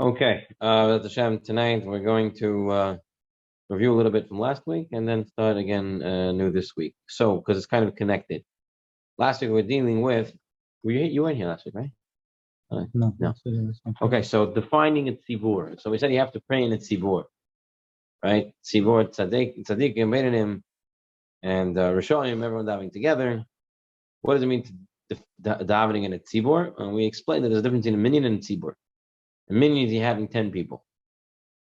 Okay, tonight we're going to review a little bit from last week and then start again new this week. So, because it's kind of connected. Last week we were dealing with, you weren't here last week, right? No. Okay, so defining a tzibur. So we said you have to pray in a tzibur, right? Tzibur, tzaddik, Beinim, and Rishonim, everyone davening together. What does it mean to davening in a tzibur? And we explained that there's a difference between a minyan and a tzibur. A minyan is you having 10 people.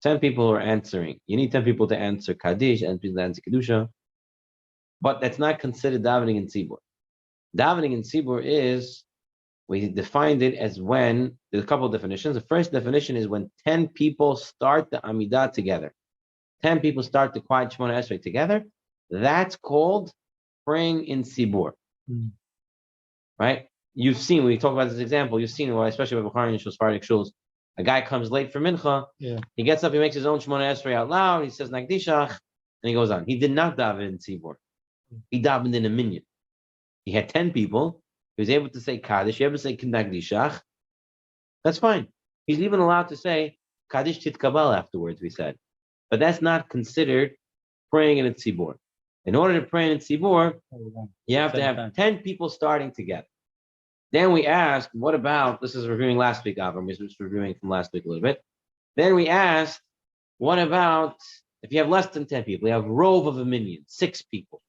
10 people are answering. You need 10 people to answer Kaddish and people to answer Kedusha. But that's not considered davening in Tzibur. Davening in Tzibur is, we defined it as when, there's a couple of definitions. The first definition is when 10 people start the Amidah together. 10 people start the Quiet Shemona Esrei together. That's called praying in Tzibur. Right? You've seen, we talk about this example, you've seen, especially with Bukhari and Sephardic shuls, a guy comes late for mincha. Yeah. He gets up, he makes his own Shemona Esrei out loud. He says Nagdishach, and he goes on. He did not daven in Tzibur. He davened in a minyan. He had 10 people. He was able to say Kaddish. He was able to say Nagdishach. That's fine. He's even allowed to say Kaddish Titkabal afterwards. We said, but that's not considered praying in a Tzibur. In order to pray in a Tzibur, you have to have 10 people starting together. Then we asked, what about, this is reviewing last week, Avram, we're just reviewing from last week a little bit. Then we asked, what about, if you have less than 10 people, you have rove of a minyan, 6 people,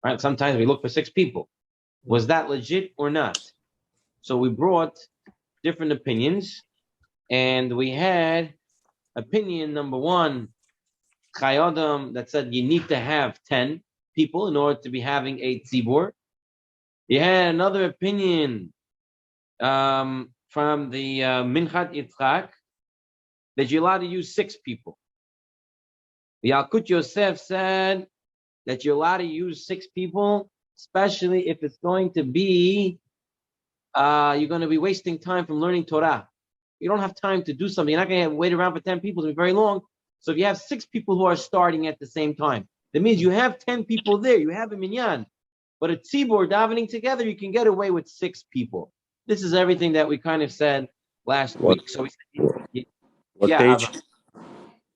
right? Sometimes we look for 6 people. Was that legit or not? So we brought different opinions, and we had opinion number 1, Chayodam, that said you need to have 10 people in order to be having a tzibur. You had another opinion from the Minchat Yitzchak that you're allowed to use 6 people. The Yalkut Yosef said that you're allowed to use 6 people, especially if it's going to be, you're going to be wasting time from learning Torah. You don't have time to do something. You're not going to wait around for 10 people. It's very long. So if you have 6 people who are starting at the same time, that means you have 10 people there. You have a minyan. But a tzibur davening together, you can get away with 6 people. This is everything that we kind of said last week. So we said, what page?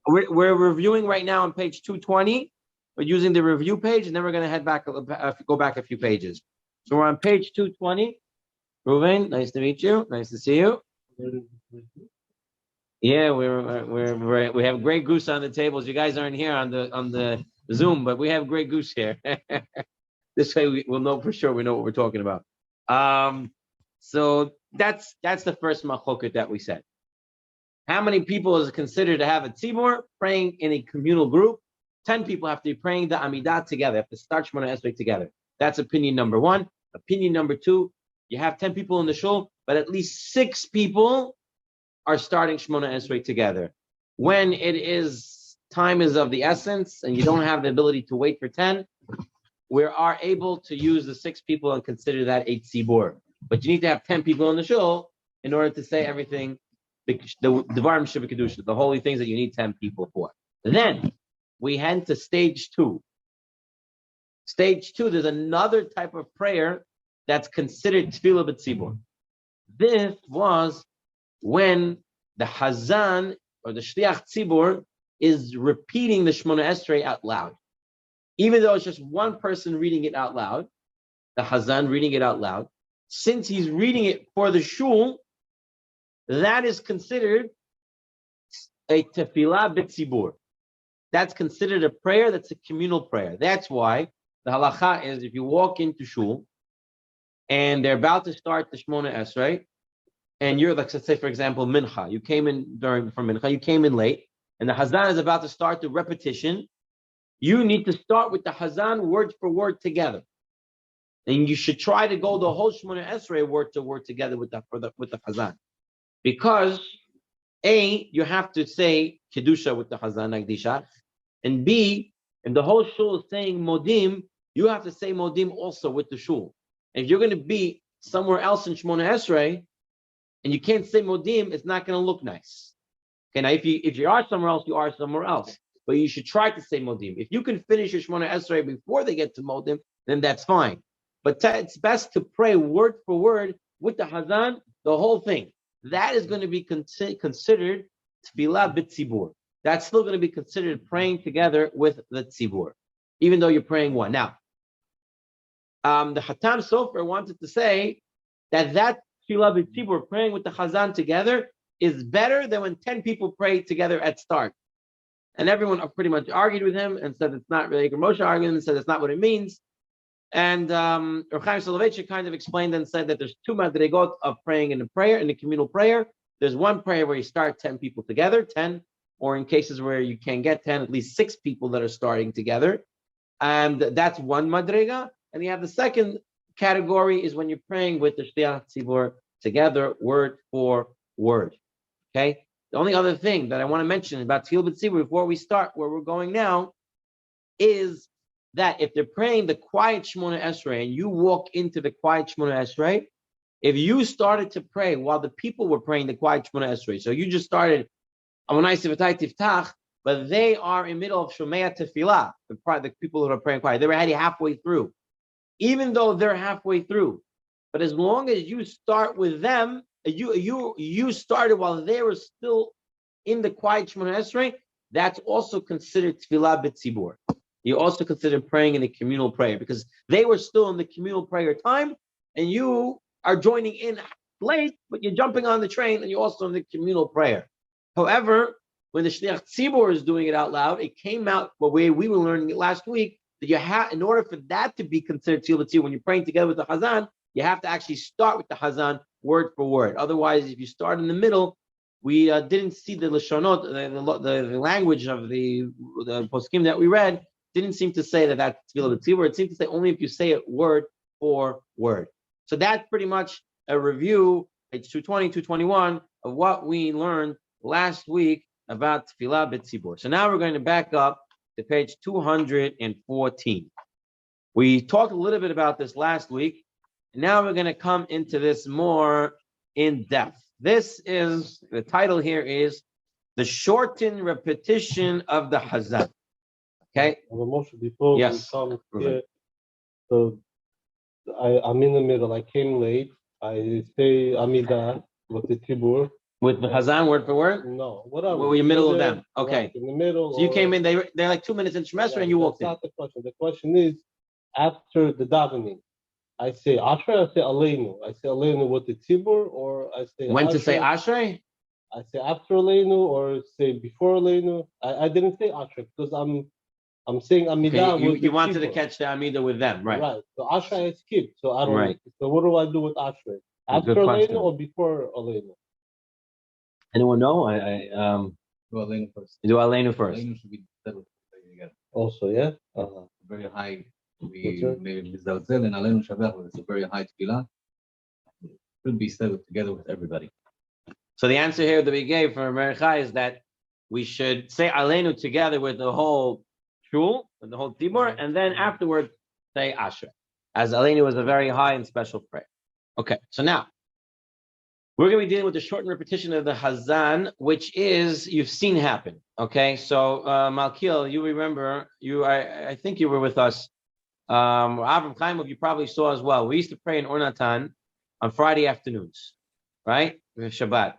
We're reviewing right now on page 220. We're using the review page, and then we're going to head back, go back a few pages. So we're on page 220. Ruven, nice to meet you. Nice to see you. Yeah, we have Grey Goose on the tables. You guys aren't here on the Zoom, but we have Grey Goose here. This way we'll know for sure. We know what we're talking about. So that's the first machloket that we said. How many people is it considered to have a tzibur praying in a communal group? 10 people have to be praying the Amidah together, have to start Shemona Esrei together. That's opinion number 1. Opinion number 2, you have 10 people in the shul, but at least 6 people are starting Shemona Esrei together. When time is of the essence, and you don't have the ability to wait for 10, we are able to use the 6 people and consider that a tzibur. But you need to have 10 people in the shul in order to say everything, the holy things that you need 10 people for. Then we head to stage 2. Stage 2, there's another type of prayer that's considered tefillah b'tzibur. This was when the Hazan or the Shliach Tzibur is repeating the Shemona Esrei out loud. Even though it's just one person reading it out loud, the Hazan reading it out loud, since he's reading it for the shul, that is considered a tefillah b'tzibur. That's considered a prayer that's a communal prayer. That's why the halacha is if you walk into shul and they're about to start the Shemona Esrei, and you're like, let's say, for example, mincha, you came in from mincha, you came in late, and the Hazan is about to start the repetition, you need to start with the Hazan word for word together. And you should try to go the whole Shemona Esrei word to word together with the Hazan. Because A, you have to say Kedusha with the Hazan Nagdishach, and B, if the whole shul is saying Modim, you have to say Modim also with the shul. And if you're going to be somewhere else in Shemona Esrei, and you can't say Modim, it's not going to look nice. Okay, now if you are somewhere else, you are somewhere else. But you should try to say Modim. If you can finish your Shemona Esrei before they get to Modim, then that's fine. But it's best to pray word for word with the Hazan, the whole thing. That is going to be considered tefillah b'tzibur. That's still going to be considered praying together with the tzibur, even though you're praying one. Now, the Hatam Sofer wanted to say that tefillah b'tzibur, praying with the Chazan together, is better than when 10 people pray together at start. And everyone pretty much argued with him and said it's not really. Moshe argued and said it's not what it means. And Rav Chaim Soloveitchik kind of explained and said that there's two madrigot of praying in the communal prayer. There's one prayer where you start 10 people together, 10, or in cases where you can't get 10, at least 6 people that are starting together. And that's one madriga. And you have the second category is when you're praying with the Shliach Tzibur together, word for word. Okay? The only other thing that I want to mention about Tefillah B'Tzibur before we start where we're going now is that if they're praying the quiet Shemona Esrei and you walk into the quiet Shemona Esrei, if you started to pray while the people were praying the quiet Shemona Esrei, so you just started Amonai Sivatai Tiftach, but they are in the middle of Shomea Tefillah, the people who are praying quiet, they're already halfway through. Even though they're halfway through, but as long as you start with them, you started while they were still in the quiet Shemona Esrei, that's also considered Tefillah B'Tzibur. You also consider praying in a communal prayer because they were still in the communal prayer time, and you are joining in late, but you're jumping on the train and you're also in the communal prayer. However, when the Shliach Tzibur is doing it out loud, it came out the way we were learning it last week, that you have, in order for that to be considered Tefillah B'Tzibur, when you're praying together with the Hazan, you have to actually start with the Hazan word for word. Otherwise, if you start in the middle, we didn't see the Lashonot, the language of the poskim that we read, didn't seem to say that that's Tefillah B'Tzibur. It seemed to say only if you say it word for word. So that's pretty much a review, page 220, 221, of what we learned last week about Tefillah B'Tzibur. So now we're going to back up to page 214. We talked a little bit about this last week, and now we're going to come into this more in depth. This is, the title here is The Shortened Repetition of the Hazan. Okay? Before yes. we come here, so I'm in the middle. I came late. I say Amidah with the Tzibur. With the Hazan word for word? No, whatever. Well, we're in the middle of them. Okay. Right, in the middle. So you came in, they're like 2 minutes in Shemesra and you walked in. That's not the question. The question is, after the davening, I say Ashrei, I say Aleinu. I say Aleinu with the Tzibur, or I say when Ashrei, to say Ashrei? I say after Aleinu, or say before Aleinu. I didn't say Ashrei because I'm saying Amidah. Okay, you wanted to catch the Amidah with them, right? Right. So Ashrei I skipped. So I don't. Right. So what do I do with Ashrei? After Aleinu or before Aleinu? Anyone know? Do Aleinu first. You do Aleinu first. Aleinu should be settled together. Also, yeah. Very high. We maybe Mizalzel and Aleinu Shabbat. It's a very high tefillah. Should be settled together with everybody. So the answer here that we gave from Merichai is that we should say Aleinu together with the whole shul, with the whole Tzibur, and then afterwards say Ashrei, as Aleinu was a very high and special prayer. Okay, so now we're going to be dealing with the shortened repetition of the Hazan, which is you've seen happen. Okay, so Malkiel, you remember, I think you were with us. Avram Chaimov, you probably saw as well. We used to pray in Ornatan on Friday afternoons, right? With Shabbat.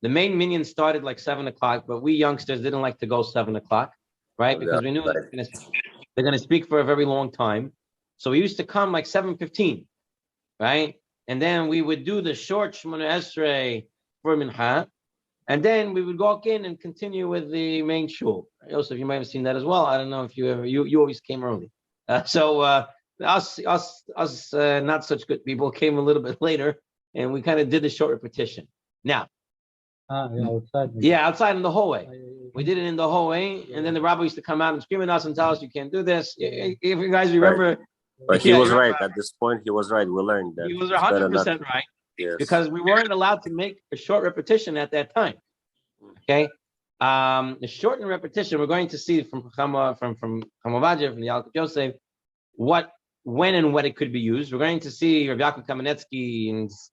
The main minyan started like 7 o'clock, but we youngsters didn't like to go 7 o'clock, right? Because we knew they're going to speak for a very long time. So we used to come like 7:15, right? And then we would do the short Shemona Esrei for Mincha, and then we would walk in and continue with the main shul. Yosef, you might have seen that as well. I don't know if you always came early. Us not such good people came a little bit later, and we kind of did the short repetition. Now, outside. Yeah, outside in the hallway. We did it in the hallway, and then the rabbi used to come out and scream at us and tell us, "You can't do this." If you guys remember, right. But he was right at this point. He was right. We learned that he was 100% right, yes, because we weren't allowed to make a short repetition at that time. Okay, the shortened repetition we're going to see from Chamav, from Chamavadia, from the Yalkut Yosef, when and what it could be used. We're going to see Rav Yaakov Kamenetsky's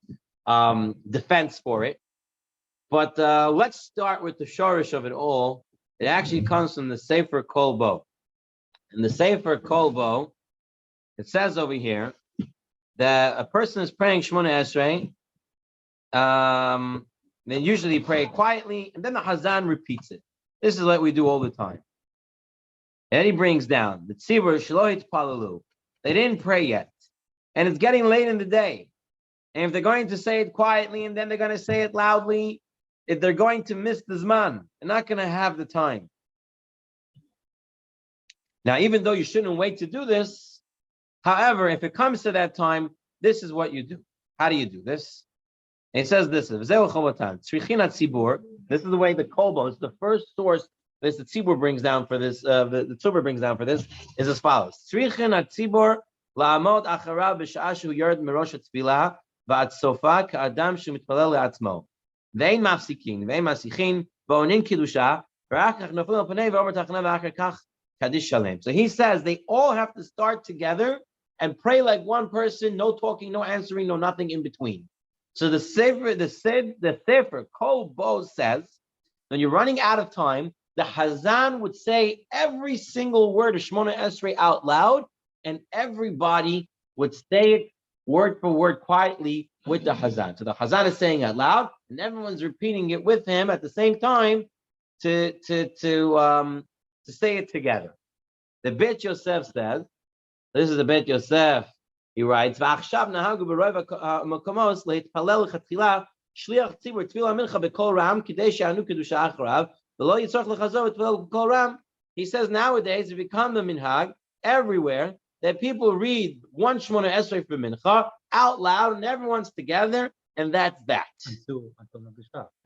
defense for it. But let's start with the shorish of it all. It actually comes from the Sefer Kolbo. In the Sefer Kolbo, it says over here that a person is praying Shemona Esrei. And then usually you pray it quietly, and then the Hazan repeats it. This is what we do all the time. And then he brings down the Tzibur Shloit Palalu. They didn't pray yet. And it's getting late in the day. And if they're going to say it quietly and then they're going to say it loudly, if they're going to miss the Zman, they're not going to have the time. Now, even though you shouldn't wait to do this, however, if it comes to that time, this is what you do. How do you do this? And it says this, this is the way the Kolbo is the first source this the Tzibur brings down for this, the Tzurba brings down for this, is as follows. Tzibur la'amod acharav b'sha'ashu yard mirosh tzvilah v'at sofa ka'adam shemitpalel le'atzmo. Ve'in mafsikin, ve'in masichin, v'onin kiddusha, v'achach nofil al panei v'omer tachna v'achar kach kadish shalem. So he says they all have to start together and pray like one person, no talking, no answering, no nothing in between. So the Sefer Kol Bo says, when you're running out of time, the Hazan would say every single word of Shemona Esrei out loud, and everybody would say it word for word quietly with the Hazan. So the Hazan is saying out loud, and everyone's repeating it with him at the same time to say it together. The Bet Yosef says, this is the Bet Yosef. He writes, "V'achshav nahagu b'rov makomos leitpalel chatchila shliach tzibur tefillah mincha b'kol ram kidei she'anu kedusha acharav v'lo yitzorach lechazor tefillah b'kol ram." He says nowadays it become the minhag everywhere that people read one Shemona Esrei for mincha out loud and everyone's together, and that's that.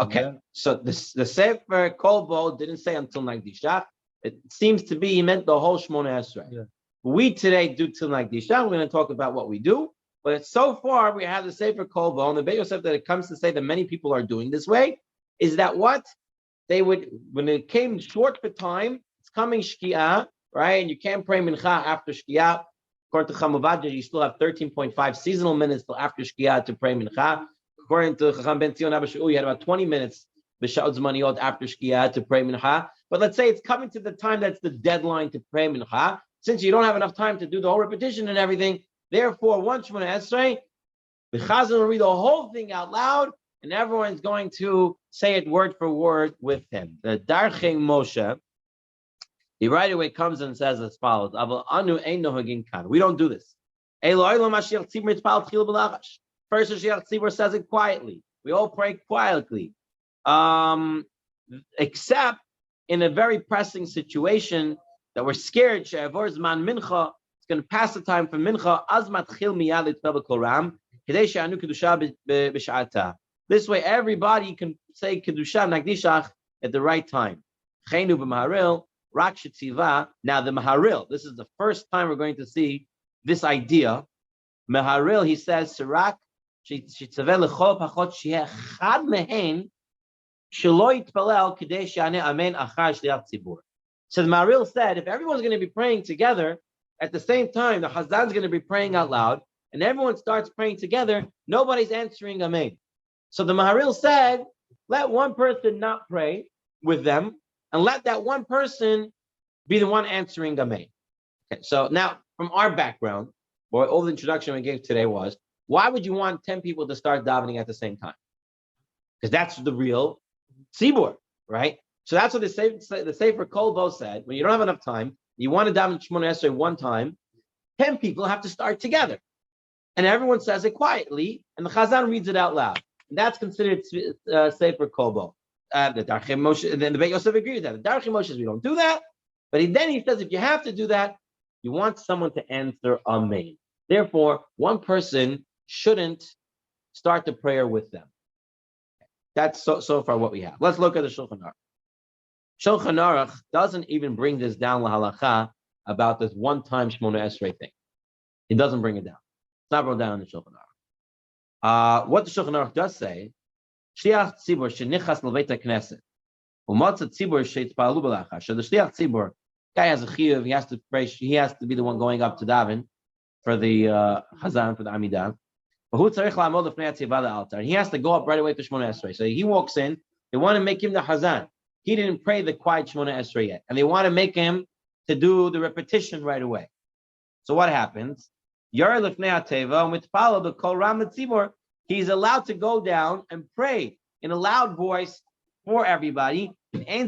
Okay, so the Sefer Kol Bo didn't say until Nagdisha. It seems to be he meant the whole Shemona Esrei. Yeah. We today do till Nagdisha. We're going to talk about what we do. But so far, we have the Sefer Kol Bo and the Beit Yosef that it comes to say that many people are doing this way. Is that what? They would, when it came short for time, it's coming Shki'ah, right? And you can't pray Mincha after Shki'ah. According to Chamuvadja, you still have 13.5 seasonal minutes till after Shki'ah to pray Mincha. According to Chacham Ben Zion Abba Shaul, you had about 20 minutes B'Sha'ot Zmaniyot after Shki'ah to pray Mincha. But let's say it's coming to the time that's the deadline to pray Mincha. Since you don't have enough time to do the whole repetition and everything, therefore, one Shemona Esrei, the Chazan will read the whole thing out loud, and everyone's going to say it word for word with him. The Darchei Moshe, he right away comes and says as follows: we don't do this. First, the Mashiach Tzibur says it quietly. We all pray quietly, except in a very pressing situation that we're scared. She'avor zman mincha, it's going to pass the time for mincha. Azmat chil miyad litpel b'kol ram, kedei she'anu kedusha b'sha'ata. This way, everybody can say kedusha nagdishach at the right time. Chenu b'maharil rak shetziva. Now the maharil. This is the first time we're going to see this idea. Maharil, he says, Sirak shetzaveh lechol pachot sheyeh chad mehen shelo yitpalel kedei she'aneh amen achar shliach tzibur. So the Maharil said, if everyone's going to be praying together at the same time, the Hazan's going to be praying out loud, and everyone starts praying together, nobody's answering Amen. So the Maharil said, let one person not pray with them, and let that one person be the one answering Amen. Okay, so now, from our background, or all the introduction we gave today was, why would you want 10 people to start davening at the same time? Because that's the real Tzibur, right? So that's what the Sefer Kol Bo said. When you don't have enough time, you want to daven Shemona Esrei one time, 10 people have to start together. And everyone says it quietly, and the Chazan reads it out loud. And that's considered Sefer Kol Bo. The Darchei Moshe, and then the Beit Yosef agrees with that. The Darchei Moshe says we don't do that. But then he says if you have to do that, you want someone to answer Amen. Therefore, one person shouldn't start the prayer with them. That's so far what we have. Let's look at the Shulchan Aruch. Shulchan Aruch doesn't even bring this down lahalacha about this one-time Shemona Esrei thing. It doesn't bring it down. It's not brought down in the Shulchan Aruch. What the Shulchan Aruch does say, Shliach Tzibur shenichas l'beit hakneset, u'matzah Tzibur sheitpalu b'lacha. So the Shliach Tzibur guy has a chiyuv. He has to pray. He has to be the one going up to daven for the Hazan, for the Amidah. But who tzarich la'amod l'fnei hatzivah altar? He has to go up right away to Shemona Esrei. So he walks in. They want to make him the Hazan. He didn't pray the quiet Shemona Esrei yet, and they want to make him to do the repetition right away. So what happens? Yar lifnei hateva mitpala b'kol ram l'tzibur. He's allowed to go down and pray in a loud voice for everybody. He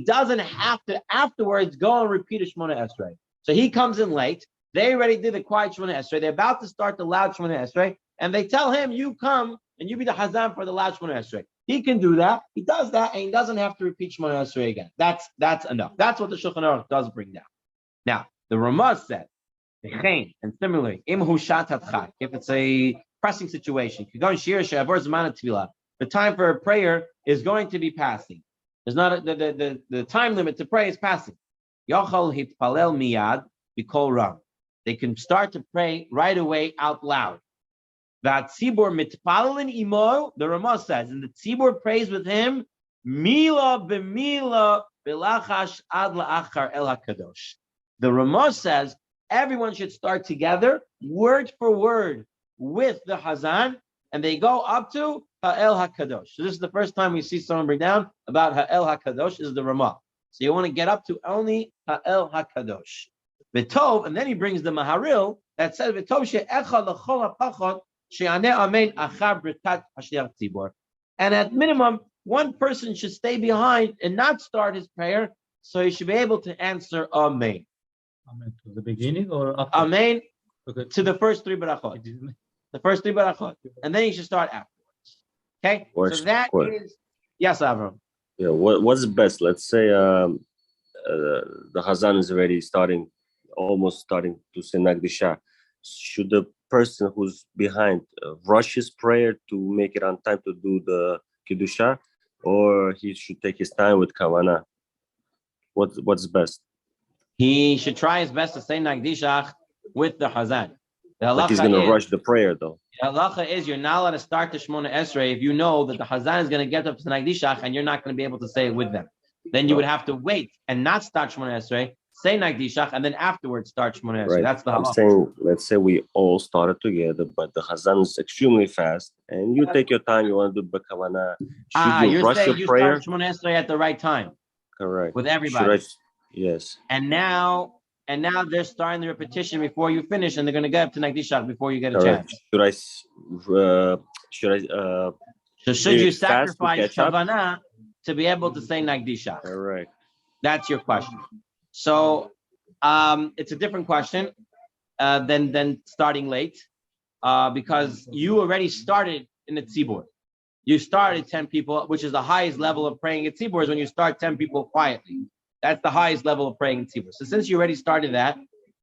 doesn't have to afterwards go and repeat a Shemona Esrei. So he comes in late. They already did the quiet Shemona Esrei. They're about to start the loud Shemona Esrei, and they tell him, "You come and you be the Hazan for the loud Shemona Esrei." He can do that. He does that, and he doesn't have to repeat Shemona Esrei again. That's enough. That's what the Shulchan Aruch does bring down. Now, the Ramah said, and similarly, if it's a pressing situation, the time for a prayer is going to be passing. There's not the time limit to pray is passing. They can start to pray right away out loud. That Tzibur mitpalelin imo, the Ramah says, and the Tzibur prays with him, mila b'mila b'lachash ad la'achar el hakadosh. The Ramah says everyone should start together, word for word, with the Hazan, and they go up to Ha'el HaKadosh. So this is the first time we see someone bring down about Ha'el HaKadosh, is the Ramah. So you want to get up to only Ha'el HaKadosh. V'tov, and then he brings the Maharil that says, V'tov she'echa l'chol ha'pachot she'aneh amen achar brikat hashliach tzibur. And at minimum, one person should stay behind and not start his prayer, so he should be able to answer Amen. Amen to the beginning or after? Amen Okay. to the first three barachot. The first three barachot. And then you should start afterwards. Okay? So that is, yes, Avram. Yeah, what's best? Let's say the Hazan is already almost starting to say Nagdisha. Should the person who's behind rush his prayer to make it on time to do the Kiddusha, or he should take his time with Kavanah? What's best? He should try his best to say Nagdishach with the Hazan. But he's going to rush the prayer, though. The halacha is you're not allowed to start the Shemona Esrei if you know that the Hazan is going to get up to Nagdishach and you're not going to be able to say it with them. Then you would have to wait and not start Shemona Esrei, say Nagdishach, and then afterwards start Shemona Esrei. Right. That's the halacha. I'm saying, let's say we all started together, but the Hazan is extremely fast, and you take your time, you want to do B'kavanah. Should you rush your prayer? You start Shemona Esrei at the right time. Correct. With everybody. Yes. And now they're starting the repetition before you finish, and they're going to get up to Nagdishach before you get a chance. Should you sacrifice Kavanah to be able to say Nagdishach? Correct. That's your question. So it's a different question than starting late because you already started in the Tzibur. You started 10 people, which is the highest level of praying at Tzibur is when you start 10 people quietly. That's the highest level of praying in Tzibur. So since you already started that,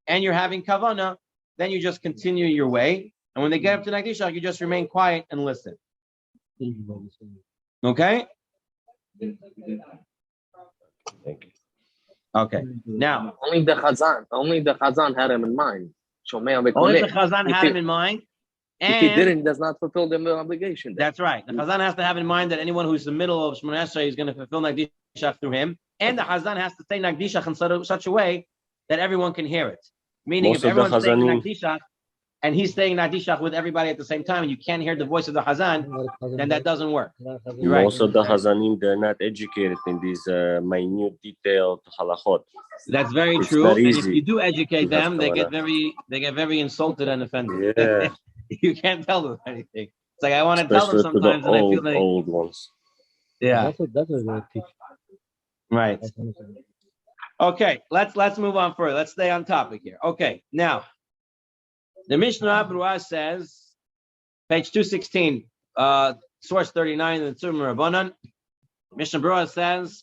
and you're having kavanah, then you just continue your way. And when they get up to Nagdishach, you just remain quiet and listen. Okay? Thank you. Okay. Now, only the Chazan had him in mind. Only the Chazan had him in mind. And if he didn't, he does not fulfill the obligation. That's right. The Chazan has to have in mind that anyone who's in the middle of Shemona Esrei is going to fulfill Nagdishach through him. And the Chazan has to say Nagdishach in such a way that everyone can hear it. Meaning, if everyone's saying Nagdishach and he's saying Nagdishach with everybody at the same time, and you can't hear the voice of the Hazan, then that doesn't work. You're right. Most of the Hazanim, they're not educated in these minute, detailed halachot. That's very true. And if you do educate them, they get very insulted and offended. Yeah. You can't tell them anything. It's like I want to tell them sometimes, and I feel like old ones. Yeah. That's what they teach. Right. Okay, let's move on further. Let's stay on topic here. Okay, now the Mishnah Berurah says, page 216, source 39 in the Tzurba Rabbanan. Mishnah Berurah says,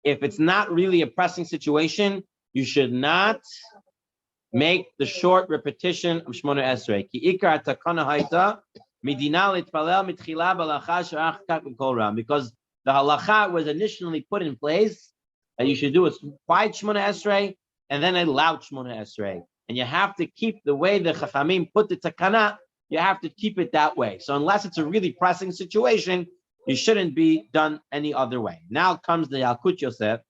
if it's not really a pressing situation, you should not make the short repetition of Shemona Esrei. Ki ikar takana haita midina litpalel mitchila balacha she'ach kol ram. Because the halacha was initially put in place that you should do a quiet Shemona Esrei and then a loud Shemona Esrei. And you have to keep the way the Chachamim put the takana, you have to keep it that way. So unless it's a really pressing situation, you shouldn't be done any other way. Now comes the Yalkut Yosef.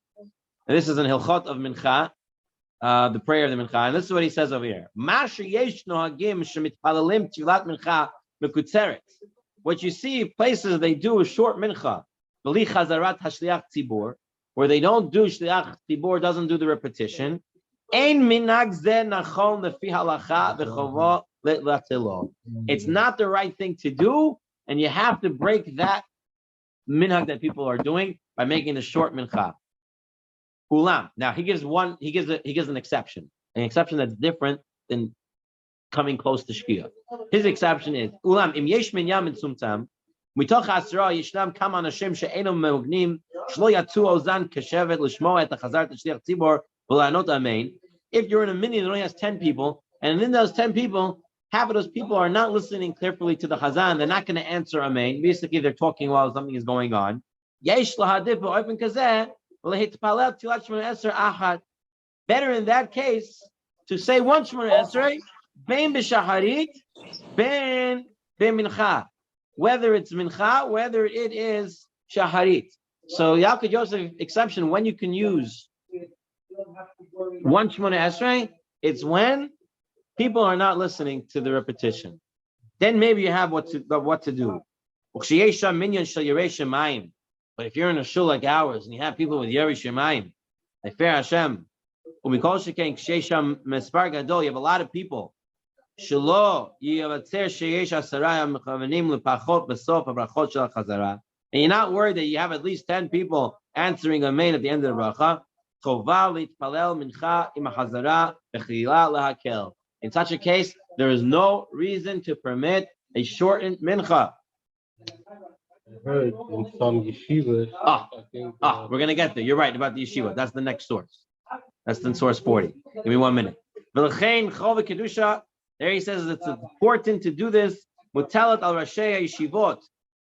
And this is an Hilchot of Mincha, the prayer of the Mincha. And this is what he says over here. What you see places they do a short Mincha, where they don't do Shliach Tzibur, doesn't do the repetition. Ein minhag zeh nachon lefi halacha v'chovo le'latilo. It's not the right thing to do, and you have to break that minhag that people are doing by making a short mincha. Ulam. Now he gives an exception that's different than coming close to shkia. His exception is ulam im yesh minyan mitzumtam mitoch asra yishnam kam anashim she'enu meugnim shlo yatzu ozan keshevet lishmoa et hachazar t'shliach tzibur v'lanot amen. If you're in a minyan that only has 10 people, and in those 10 people, half of those people are not listening carefully to the chazan, they're not going to answer amen. Basically, they're talking while something is going on. Yesh lahadif b'ofen kazeh v'lehitpalel tilat shmona esrei achad. Better in that case to say one shmona esrei. Ben b'shaharit, ben mincha. Whether it's mincha, whether it is shaharit. So Yaakov Yosef exception, when you can use one shmona esrei, it's when people are not listening to the repetition. Then maybe you have what to do. But if you're in a shul like ours and you have people with Yerei Shemayim, like Fer Hashem, you have a lot of people. And you're not worried that you have at least 10 people answering amen at the end of the bracha. In such a case, there is no reason to permit a shortened mincha. I heard in some yeshivas. We're going to get there. You're right about the yeshiva. That's the next source. That's in source 40. Give me 1 minute. There he says it's important to do this. Mutalat al Rashi Yeshivot.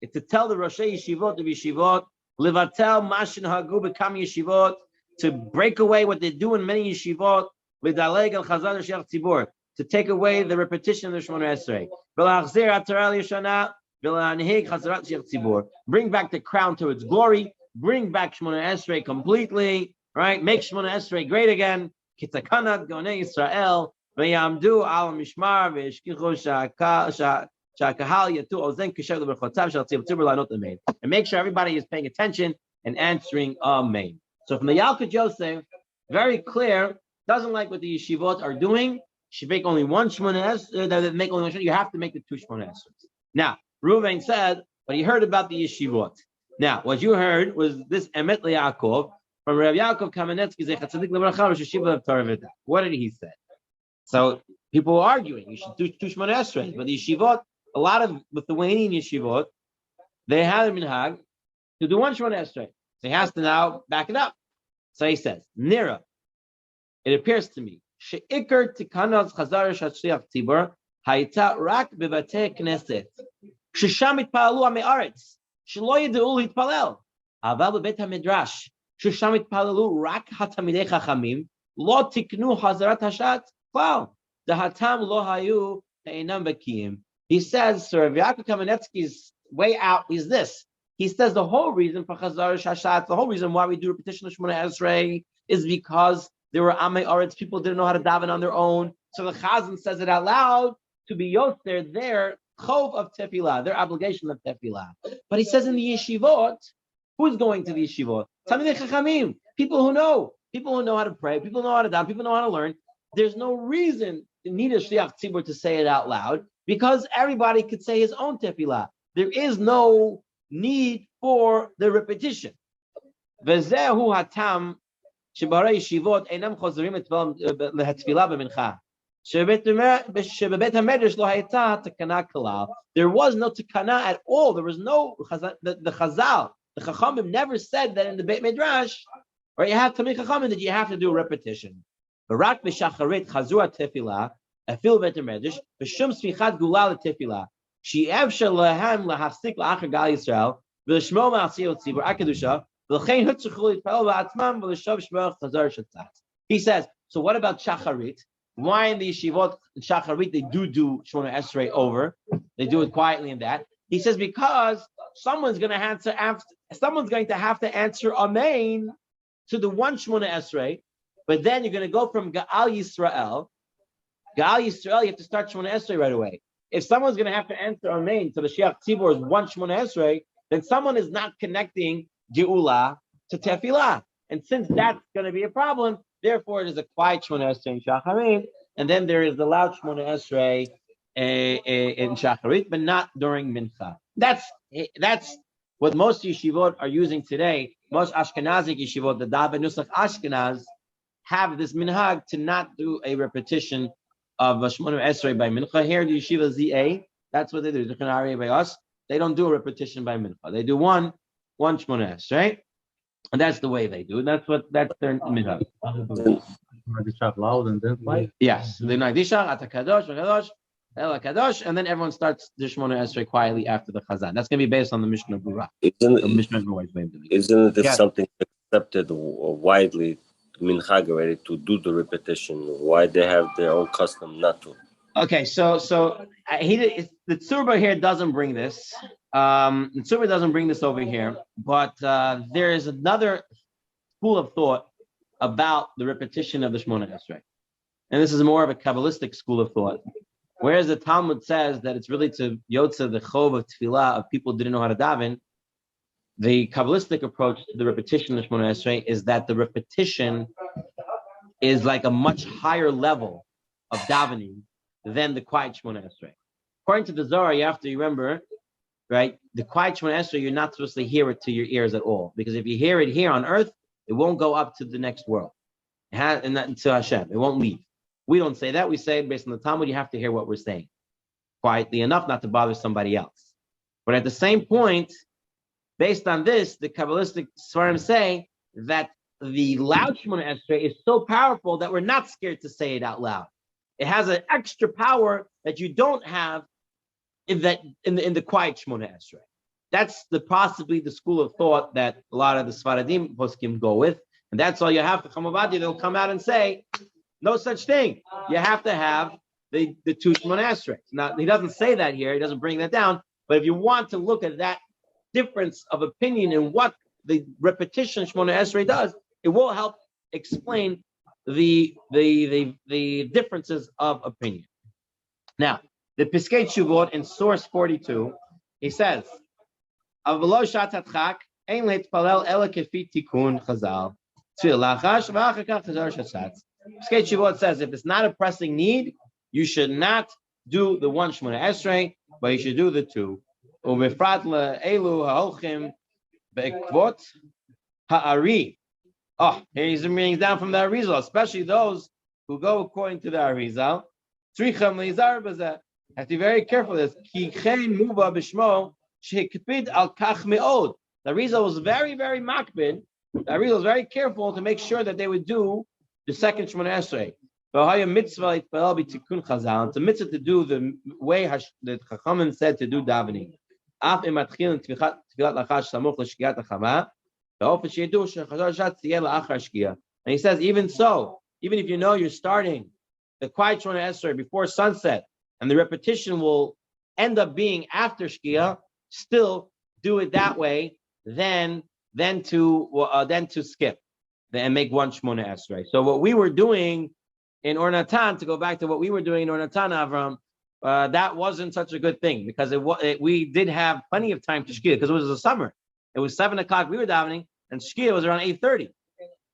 It's to tell the Rashi Yeshivot of Yeshivot, Livatel Mashin Hagu become Yeshivot, to break away what they do in many Yeshivot, Lidaleg al Chazar Sheikh Tzibur, to take away the repetition of the Shemona Esrei. V'lachzir Ataral Yeshana, v'lanhig Chazarat Sheikh Tzibur. Bring back the crown to its glory. Bring back Shemona Esrei completely. Right? Make Shemona Esrei great again. Kitakanat Gonei Israel. V'yamdu al mishmar v'yishkichu shakahal yatu ozen kishav leberchotav shal tzibur lanot amen. And make sure everybody is paying attention and answering amen. So from the Yalkut Yosef, very clear, doesn't like what the yeshivot are doing. Should make only one shmona esrei. Make only one. You have to make the 2 shmona esrei. Now, Reuven said, but he heard about the yeshivot. Now, what you heard was this emet leYaakov from Rav Yaakov Kamenetsky Zecher Tzadik Lebracha Rosh Yeshiva of Torah V'Dah. What did he say? So people were arguing, you should do 2 shmona esrei. But the yeshivot, a lot of Lithuanian yeshivot, they have a minhag to do 1 shmona esrei. So he has to now back it up. So he says, Nira, it appears to me, she'ikar tikanaz chazar shachliach tzibur hayta rak bebatei knesset shesham itpalalu ha'me'aretz shelo yedeu להתפלל אבל בבית המדרש ששם התפללו רק התלמידי חכמים לא תיקנו חזרת השעת כלל דהתם לא היו אינם בקיאים. He says, Sir Yaakov Kamenetsky's way out is this. He says the whole reason for Chazar Shashat, the whole reason why we do repetition of Shemona Esrei is because there were Amei Aretz, people didn't know how to daven on their own. So the Chazan says it out loud to be yoser their chov of tefillah, their obligation of tefillah. But he says in the yeshivot, who's going to the yeshivot? Talmidei Chachamim, people who know how to pray, people know how to daven, people know how to learn. There's no reason to need a shliach tzibur to say it out loud because everybody could say his own tefillah. There is no need for the repetition. V'zehu hatam shebarei yeshivot einam chozrim lehatfilah b'mincha. Shebebet hamedrash lo hayta takana kalal. There was no takana at all. There was no the Chazal, the Chachamim never said that in the Beit Midrash, or you have Tamei Chachamim that you have to do a repetition. Barak b'shacharit chazura tefillah afil Beit Midrash b'shum sfichat gula letefillah. She'evsha lahem lahafsik la'achar gal Yisrael v'lishmo ma'asiyot tzibur akadusha v'lechein hutzuchul yitpel v'atzmam v'lishav shmor chazar shatzat. He says, so what about shacharit? Why in the yeshivot shacharit they do Shemona Esrei over? They do it quietly in that. He says because someone's going to have to answer amen to the 1 Shemona Esrei, but then you're going to go from Gaal Yisrael. Gaal Yisrael, you have to start Shemona Esrei right away. If someone's going to have to answer amen to the Sheikh Tzibur's 1 Shemona Esrei, then someone is not connecting Geula to Tefillah. And since that's going to be a problem, Therefore, it is a quiet Shmona Esrei in Shacharit, and then there is the loud Shmona Esrei in Shacharit, but not during Mincha. That's what most yeshivot are using today. Most Ashkenazic yeshivot, the Daven Nusach Ashkenaz, have this minhag to not do a repetition of Shmona Esrei by Mincha. Here, the yeshiva ZA, that's what they do. By us, they don't do a repetition by Mincha. They do one Shmona Esrei, and that's the way they do it. That's their minhag. Loud and then quiet. Yes, the Nagdisha, Atakadosh, Kadosh, El Kadosh, and then everyone starts the Shmona Esrei quietly after the Chazan. That's going to be based on the Mishnah Berurah. Isn't it if Yeah. something accepted widely, minhag already to do the repetition? Why they have their own custom not to? Okay, so the Tzurba here doesn't bring this. The Tzurba doesn't bring this over here, but there is another school of thought about the repetition of the Shmona Esrei, and this is more of a Kabbalistic school of thought. Whereas the Talmud says that it's really to yotza the chov of tefillah of people who didn't know how to daven, the Kabbalistic approach to the repetition of Shmona Esrei is that the repetition is like a much higher level of davening than the quiet Shmona Esrei. According to the Zohar, you have to remember, right? The quiet Shmona Esrei, you're not supposed to hear it to your ears at all, because if you hear it here on earth, it won't go up to the next world. And that to Hashem, it won't leave. We don't say that. We say, based on the Talmud, you have to hear what we're saying quietly enough not to bother somebody else. But at the same point, based on this, the Kabbalistic Svarim say that the loud Shemona Esrei is so powerful that we're not scared to say it out loud. It has an extra power that you don't have in the quiet Shemona Esrei. That's possibly the school of thought that a lot of the Sfaradim poskim go with, and that's all you have to Chamavadi. They'll come out and say, no such thing. You have to have the two Shemona Esrei. Now he doesn't say that here. He doesn't bring that down. But if you want to look at that difference of opinion in what the repetition Shemona Esrei does, it will help explain the differences of opinion. Now, the Piskei Teshuvot in source 42, he says, "Avlo shatatchak ein leitpalel ela kefi tikun chazal tefillah lachash v'achar kach chazar shashatz." Piskei Teshuvot says, if it's not a pressing need, you should not do the one Shemona Esrei, but you should do the two. Ubefrat le'elu ha'olchim be'ekvot ha'ari. Oh, here he's reading down from the Arizal, especially those who go according to the Arizal. Tzricham le'izar b'zeh. Have to be very careful of this. Ki chen muva b'shmo shehikpid al kach me'od. The Arizal was very, very makbid. The Arizal was very careful to make sure that they would do the second Shemona Esrei. It's a mitzvah to do the way that Chachamim said to do davening. And he says, even so, even if you know you're starting the quiet Shemona Esrei before sunset, and the repetition will end up being after Shkia, still do it that way, then to skip and make one Shemona Esrei. So what we were doing in Or Natan, to go back to what we were doing in Or Natan, Avram, that wasn't such a good thing, because we did have plenty of time to Shkia, because it was the summer. It was 7 o'clock we were davening, and Shkia was around 8:30.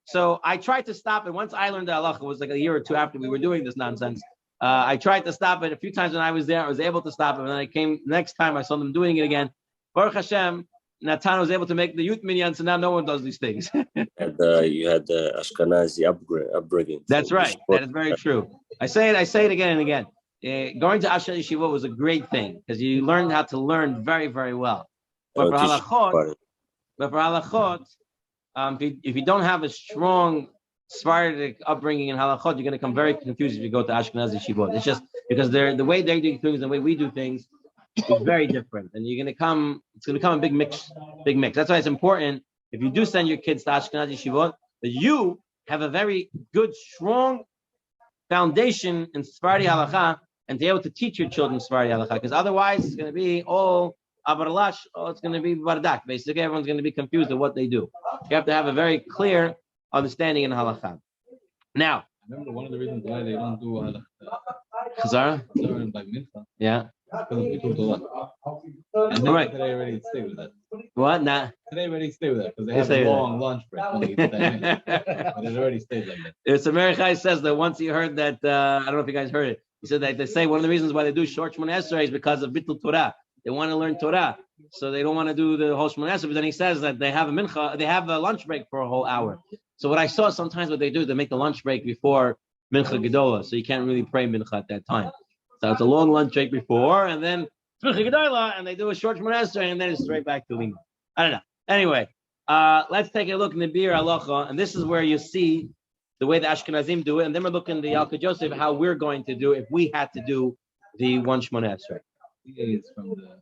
So I tried to stop it. Once I learned the halacha, it was like a year or two after we were doing this nonsense. I tried to stop it a few times when I was there. I was able to stop it. And then I came next time, I saw them doing it again. Baruch Hashem, Natan was able to make the youth minyan, so now no one does these things. And you had the Ashkenazi upbringing. That's right. That is very true. I say it again and again. Going to Asher Yeshiva was a great thing, because you learned how to learn very, very well. But for halachot, if you don't have a strong Sephardic upbringing in halachot, you're going to come very confused if you go to Ashkenazi Yeshivot. It's just because the way they do things and the way we do things is very different, and it's going to come a big mix. That's why it's important, if you do send your kids to Ashkenazi Yeshivot, that you have a very good, strong foundation in Sephardi halacha, and to be able to teach your children Sephardi halacha, because otherwise it's going to be all avarlash, it's going to be bardak. Basically, everyone's going to be confused at what they do. You have to have a very clear understanding in halacha. Now, I remember one of the reasons why they don't do Chazara? by mincha. Yeah. Because we do Torah. And Right. today already stay with that. What? Nah. They already stay with that because they They have stay a with long lunch break. Only 10 minutes. But it already stayed like that. It's Americhai says that once he heard that, I don't know if you guys heard it. He said that they say one of the reasons why they do short Shemona Esrei is because of Bittul Torah. They want to learn Torah, so they don't want to do the whole Shemona Esrei. But then he says that they have a mincha, they have a lunch break for a whole hour. So what I saw sometimes what they do, they make the lunch break before Mincha Gedola, so you can't really pray Mincha at that time. So it's a long lunch break before, and then Mincha Gedola, and they do a short Shemona Esrei, and then it's straight back to Lima. I don't know. Anyway, let's take a look in the Bir Halacha, and this is where you see the way the Ashkenazim do it, and then we're looking at the Yalkut Yosef, how we're going to do if we had to do the one Shemona Esrei. It's from the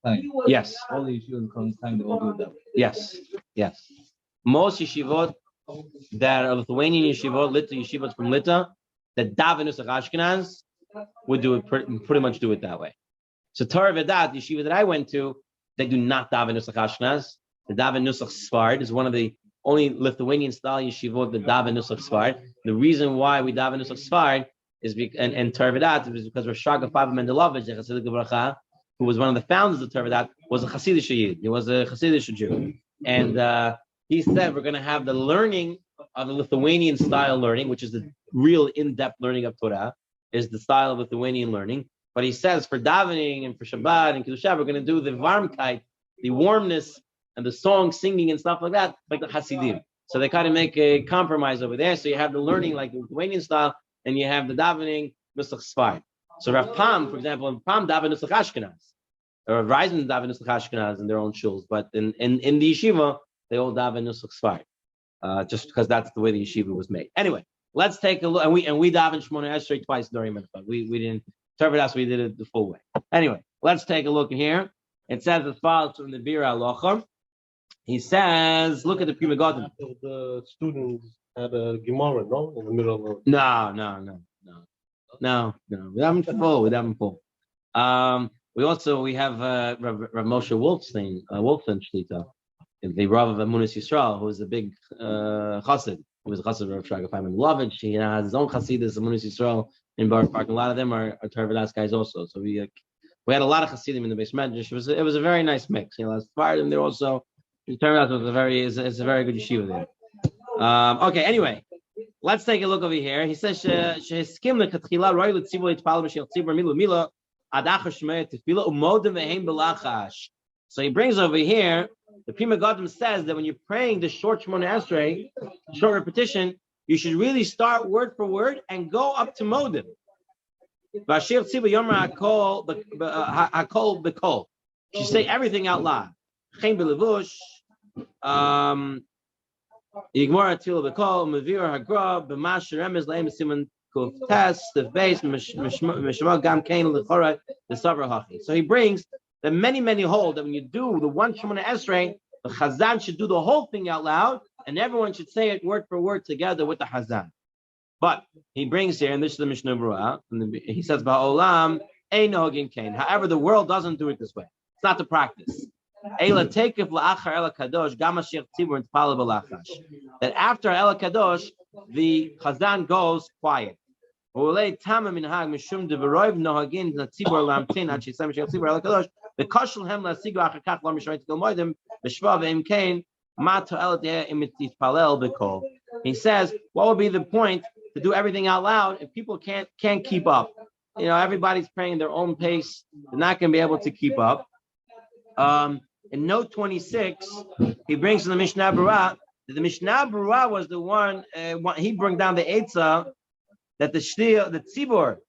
time. Yes, All the yeshivas from time they all do that. yes, yes. Most yeshivot that are Lithuanian yeshivot, Lita yeshivot from Lita, that daven nusach Ashkenaz would do it pretty much do it that way. So Torah Vedat, the yeshiva that I went to, they do not daven nusach Ashkenaz. The daven nusach Sfard is one of the only Lithuanian style yeshivot that daven nusach Sfard. The reason why we daven nusach Sfard is and Torah Vedat is because Rosh Hashanah Fava Mendelovich, the Hasidic Bracha, who was one of the founders of Torah Vedat, was a Hasidic Yid. He was a Hasidic Jew, and he said we're going to have the learning of the Lithuanian style learning, which is the real in-depth learning of Torah, is the style of Lithuanian learning. But he says for davening and for Shabbat and Kiddushah, we're going to do the varmkeit, the warmness and the song singing and stuff like that, like the Hasidim. So they kind of make a compromise over there. So you have the learning like the Lithuanian style, and you have the davening nusach Sfard. So Rav Pam, for example, Pam daven nusach Ashkenaz, or Rav Reisen daven nusach Ashkenaz in their own shuls, but in the yeshiva they all daven nusach Sfard, just because that's the way the yeshiva was made. Anyway, let's take a look, and we daven Shemona Esrei twice during Mincha. We didn't Torah, we did it the full way. Anyway, let's take a look here. It says as follows from the Bir Halacha. He says, look at the Pri Megadim. The students had a Gemara, no? In the middle of No. We haven't full. We have Rav Moshe Wolfson Shlita, the Rav of Emunas Yisrael, who is a big chassid. Who was a chassid of Rav Shraga Feynman Lovich. He has his own chassidus, Emunas Yisrael in Baruch Park. A lot of them are Torah Vedas guys also. So we had a lot of chassidim in the base medrash. It was a very nice mix. As far as them, they're also. It turned out it's a very good yeshiva there. Okay, anyway, let's take a look over here. He says, so he brings over here, the Pri Megadim says that when you're praying the short Shemona Esrei, short repetition, you should really start word for word and go up to Modim. You say everything out loud. Yigmor Atil Bekol, Mavir Hagra, B'mash Remez Leim Simon Kuf Tes, the base, Mishma Gam Kain Lechora, the Sabra Hachi. So he brings the many hold that when you do the one Shemona Esrei, the Chazan should do the whole thing out loud, and everyone should say it word for word together with the Chazan. But he brings here, and this is the Mishnah Berurah, he says, Ba'olam Ein Nogin Kain. However, the world doesn't do it this way. It's not the practice. That after El Kadosh, the Chazan goes quiet. He says, what would be the point to do everything out loud if people can't keep up? Everybody's praying their own pace. They're not going to be able to keep up. In note 26, he brings in the Mishnah Berurah. The Mishnah Berurah was the one, he brought down the Eitzah that the Tzibur,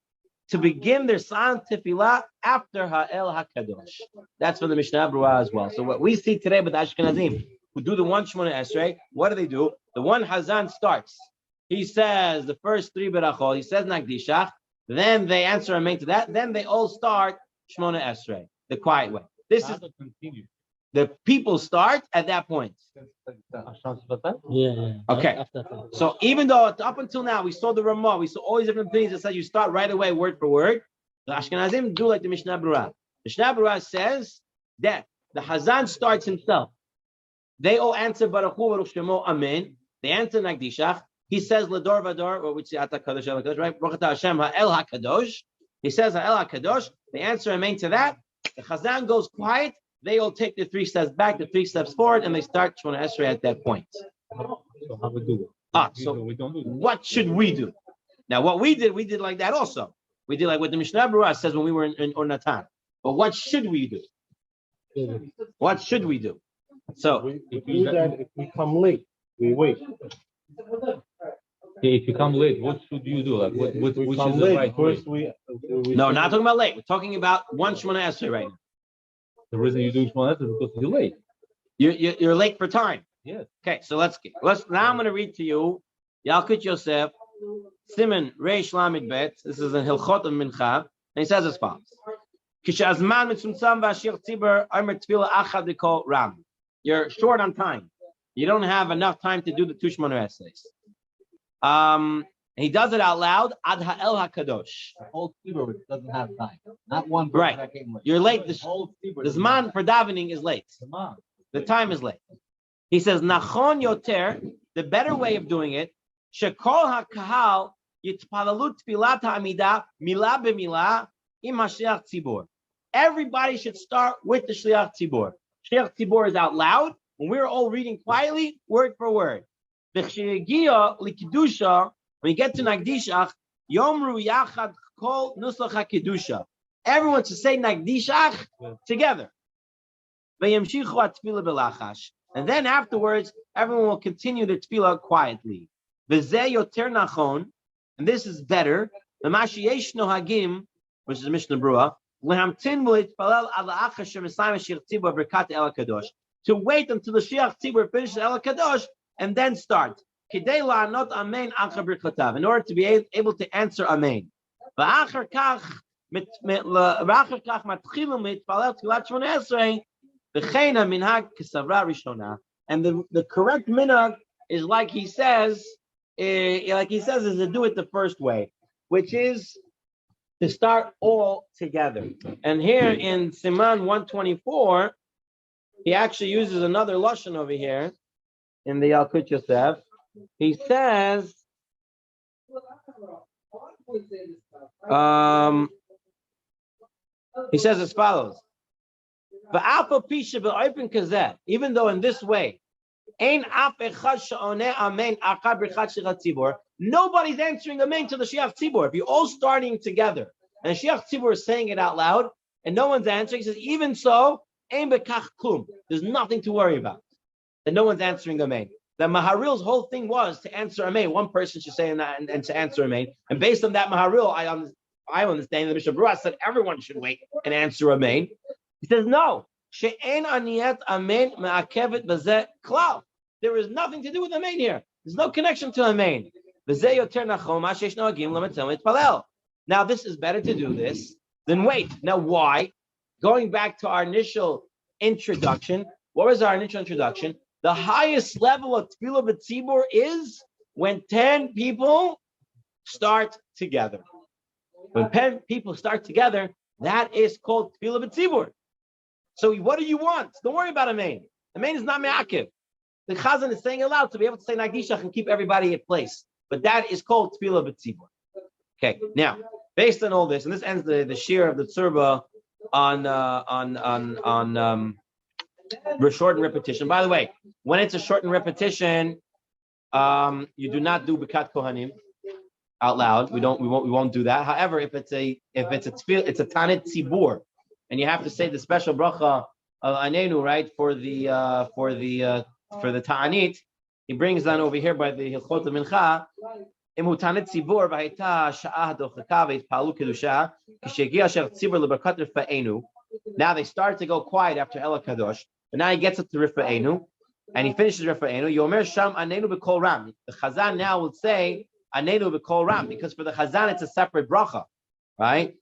to begin their silent tefillah after Ha'el HaKadosh. That's for the Mishnah Berurah as well. So what we see today with the Ashkenazim, who do the one Shemona Esrei, what do? The one Hazan starts. He says the first three berachot, he says Nagdishach, then they answer amen to that, then they all start Shemona Esrei, the quiet way. This is the people start at that point. Yeah. Okay. So even though up until now we saw the Ramah, we saw all these different things that said you start right away, word for word, the Ashkenazim do like the Mishnah Berurah. The Mishnah Berurah says that the Hazan starts himself. They all answer Baruch Hu Baruch Shemo Amen. They answer Nagdishach. He says Lador Vador, which is Ata Kadosh El Kadosh, right? Baruch Hashem Ha'el HaKadosh. He says Ha'el HaKadosh. They answer Amen to that. The Chazan goes quiet, they all take the 3 steps back, the 3 steps forward, and they start Shemona Esrei at that point. So how we do it? So we don't do that. what should we do? Now, what we did like that also. We did like what the Mishnah Berurah says when we were in Ornatan. But what should we do? What should we do? So We do that if we come late. We wait. If you come late, what should you do? Like what If we which come is the late, right first way? we no, not talking about late. We're talking about one Shemona Esrei right now. The reason you do Shemona Esrei is because you're late. You're late for time. Yes. Okay, so let's now I'm going to read to you Yalkut Yosef Siman Reish Lamed Bet. This is in Hilchot of Mincha, and he says as follows: Kishazman mitzumtzam v'ashir tzibur omer tefillah achad l'kol ram. You're short on time. You don't have enough time to do the two Shemona Esreis. He does it out loud. Ad ha'el hakadosh. The whole Tzibur doesn't have time. Not one person Right. that came late. You're late. The whole Tzibur The doesn't have zman for davening is late. Come The time is late. He says, Nachon yoter, the better way of doing it, shekol hakahal yitpalalu tfilat ha'amida mila b'mila im hashliach tzibur. Everybody should start with the shliach tzibur. Shliach tzibur is out loud. When we're all reading quietly, word for word. V'chshegiya likidusha, when you get to Nagdishach, yomru yachad kol nusach hakidusha. Everyone should say Nagdishach together. And then afterwards, everyone will continue the tefillah quietly. And this is better. Which is the Mishnah Berurah. To wait until the Shiach Tzibur finishes El Kadosh and then start. In order to be able to answer Amen. And the correct minhag is like he says, is to do it the first way, which is to start all together. And here in Siman 124, he actually uses another lashon over here in the Yalkut Yosef. He says, as follows. Even though in this way, nobody's answering amen to the Shiach Tzibur. If you're all starting together and the Shiach Tzibur is saying it out loud and no one's answering, he says, even so, there's nothing to worry about. And no one's answering amen. The Maharil's whole thing was to answer amen. One person should say and to answer amen. And based on that Maharil, I understand the Mishnah Berurah said everyone should wait and answer amen. He says, no. There is nothing to do with amen here. There's no connection to amen. Now, this is better to do this than wait. Now, why? Going back to our initial introduction, what was our initial introduction? The highest level of tefillah b'tzibur is when 10 people start together. When 10 people start together, that is called tefillah b'tzibur. So what do you want? Don't worry about amen. Amen is not me'akiv. The Chazan is saying aloud to be able to say Nagdishach and keep everybody at place. But that is called tefillah b'tzibur. Okay, now, based on all this, and this ends the shir of the Tzurba on shortened repetition. By the way, when it's a shortened repetition, you do not do Bikat Kohanim out loud. We won't do that. However, if it's a Tanit Tzibur, and you have to say the special bracha of Anenu, right, for the Ta'anit, he brings down over here by the Hilchot of Mincha. Now they start to go quiet after El Kadosh, but now he gets up to Rifa'enu, and he finishes Rifa'enu. Yomer Sham Anenu b'Kol Ram. The Chazan now will say Anenu b'Kol Ram, because for the Chazan it's a separate bracha, right?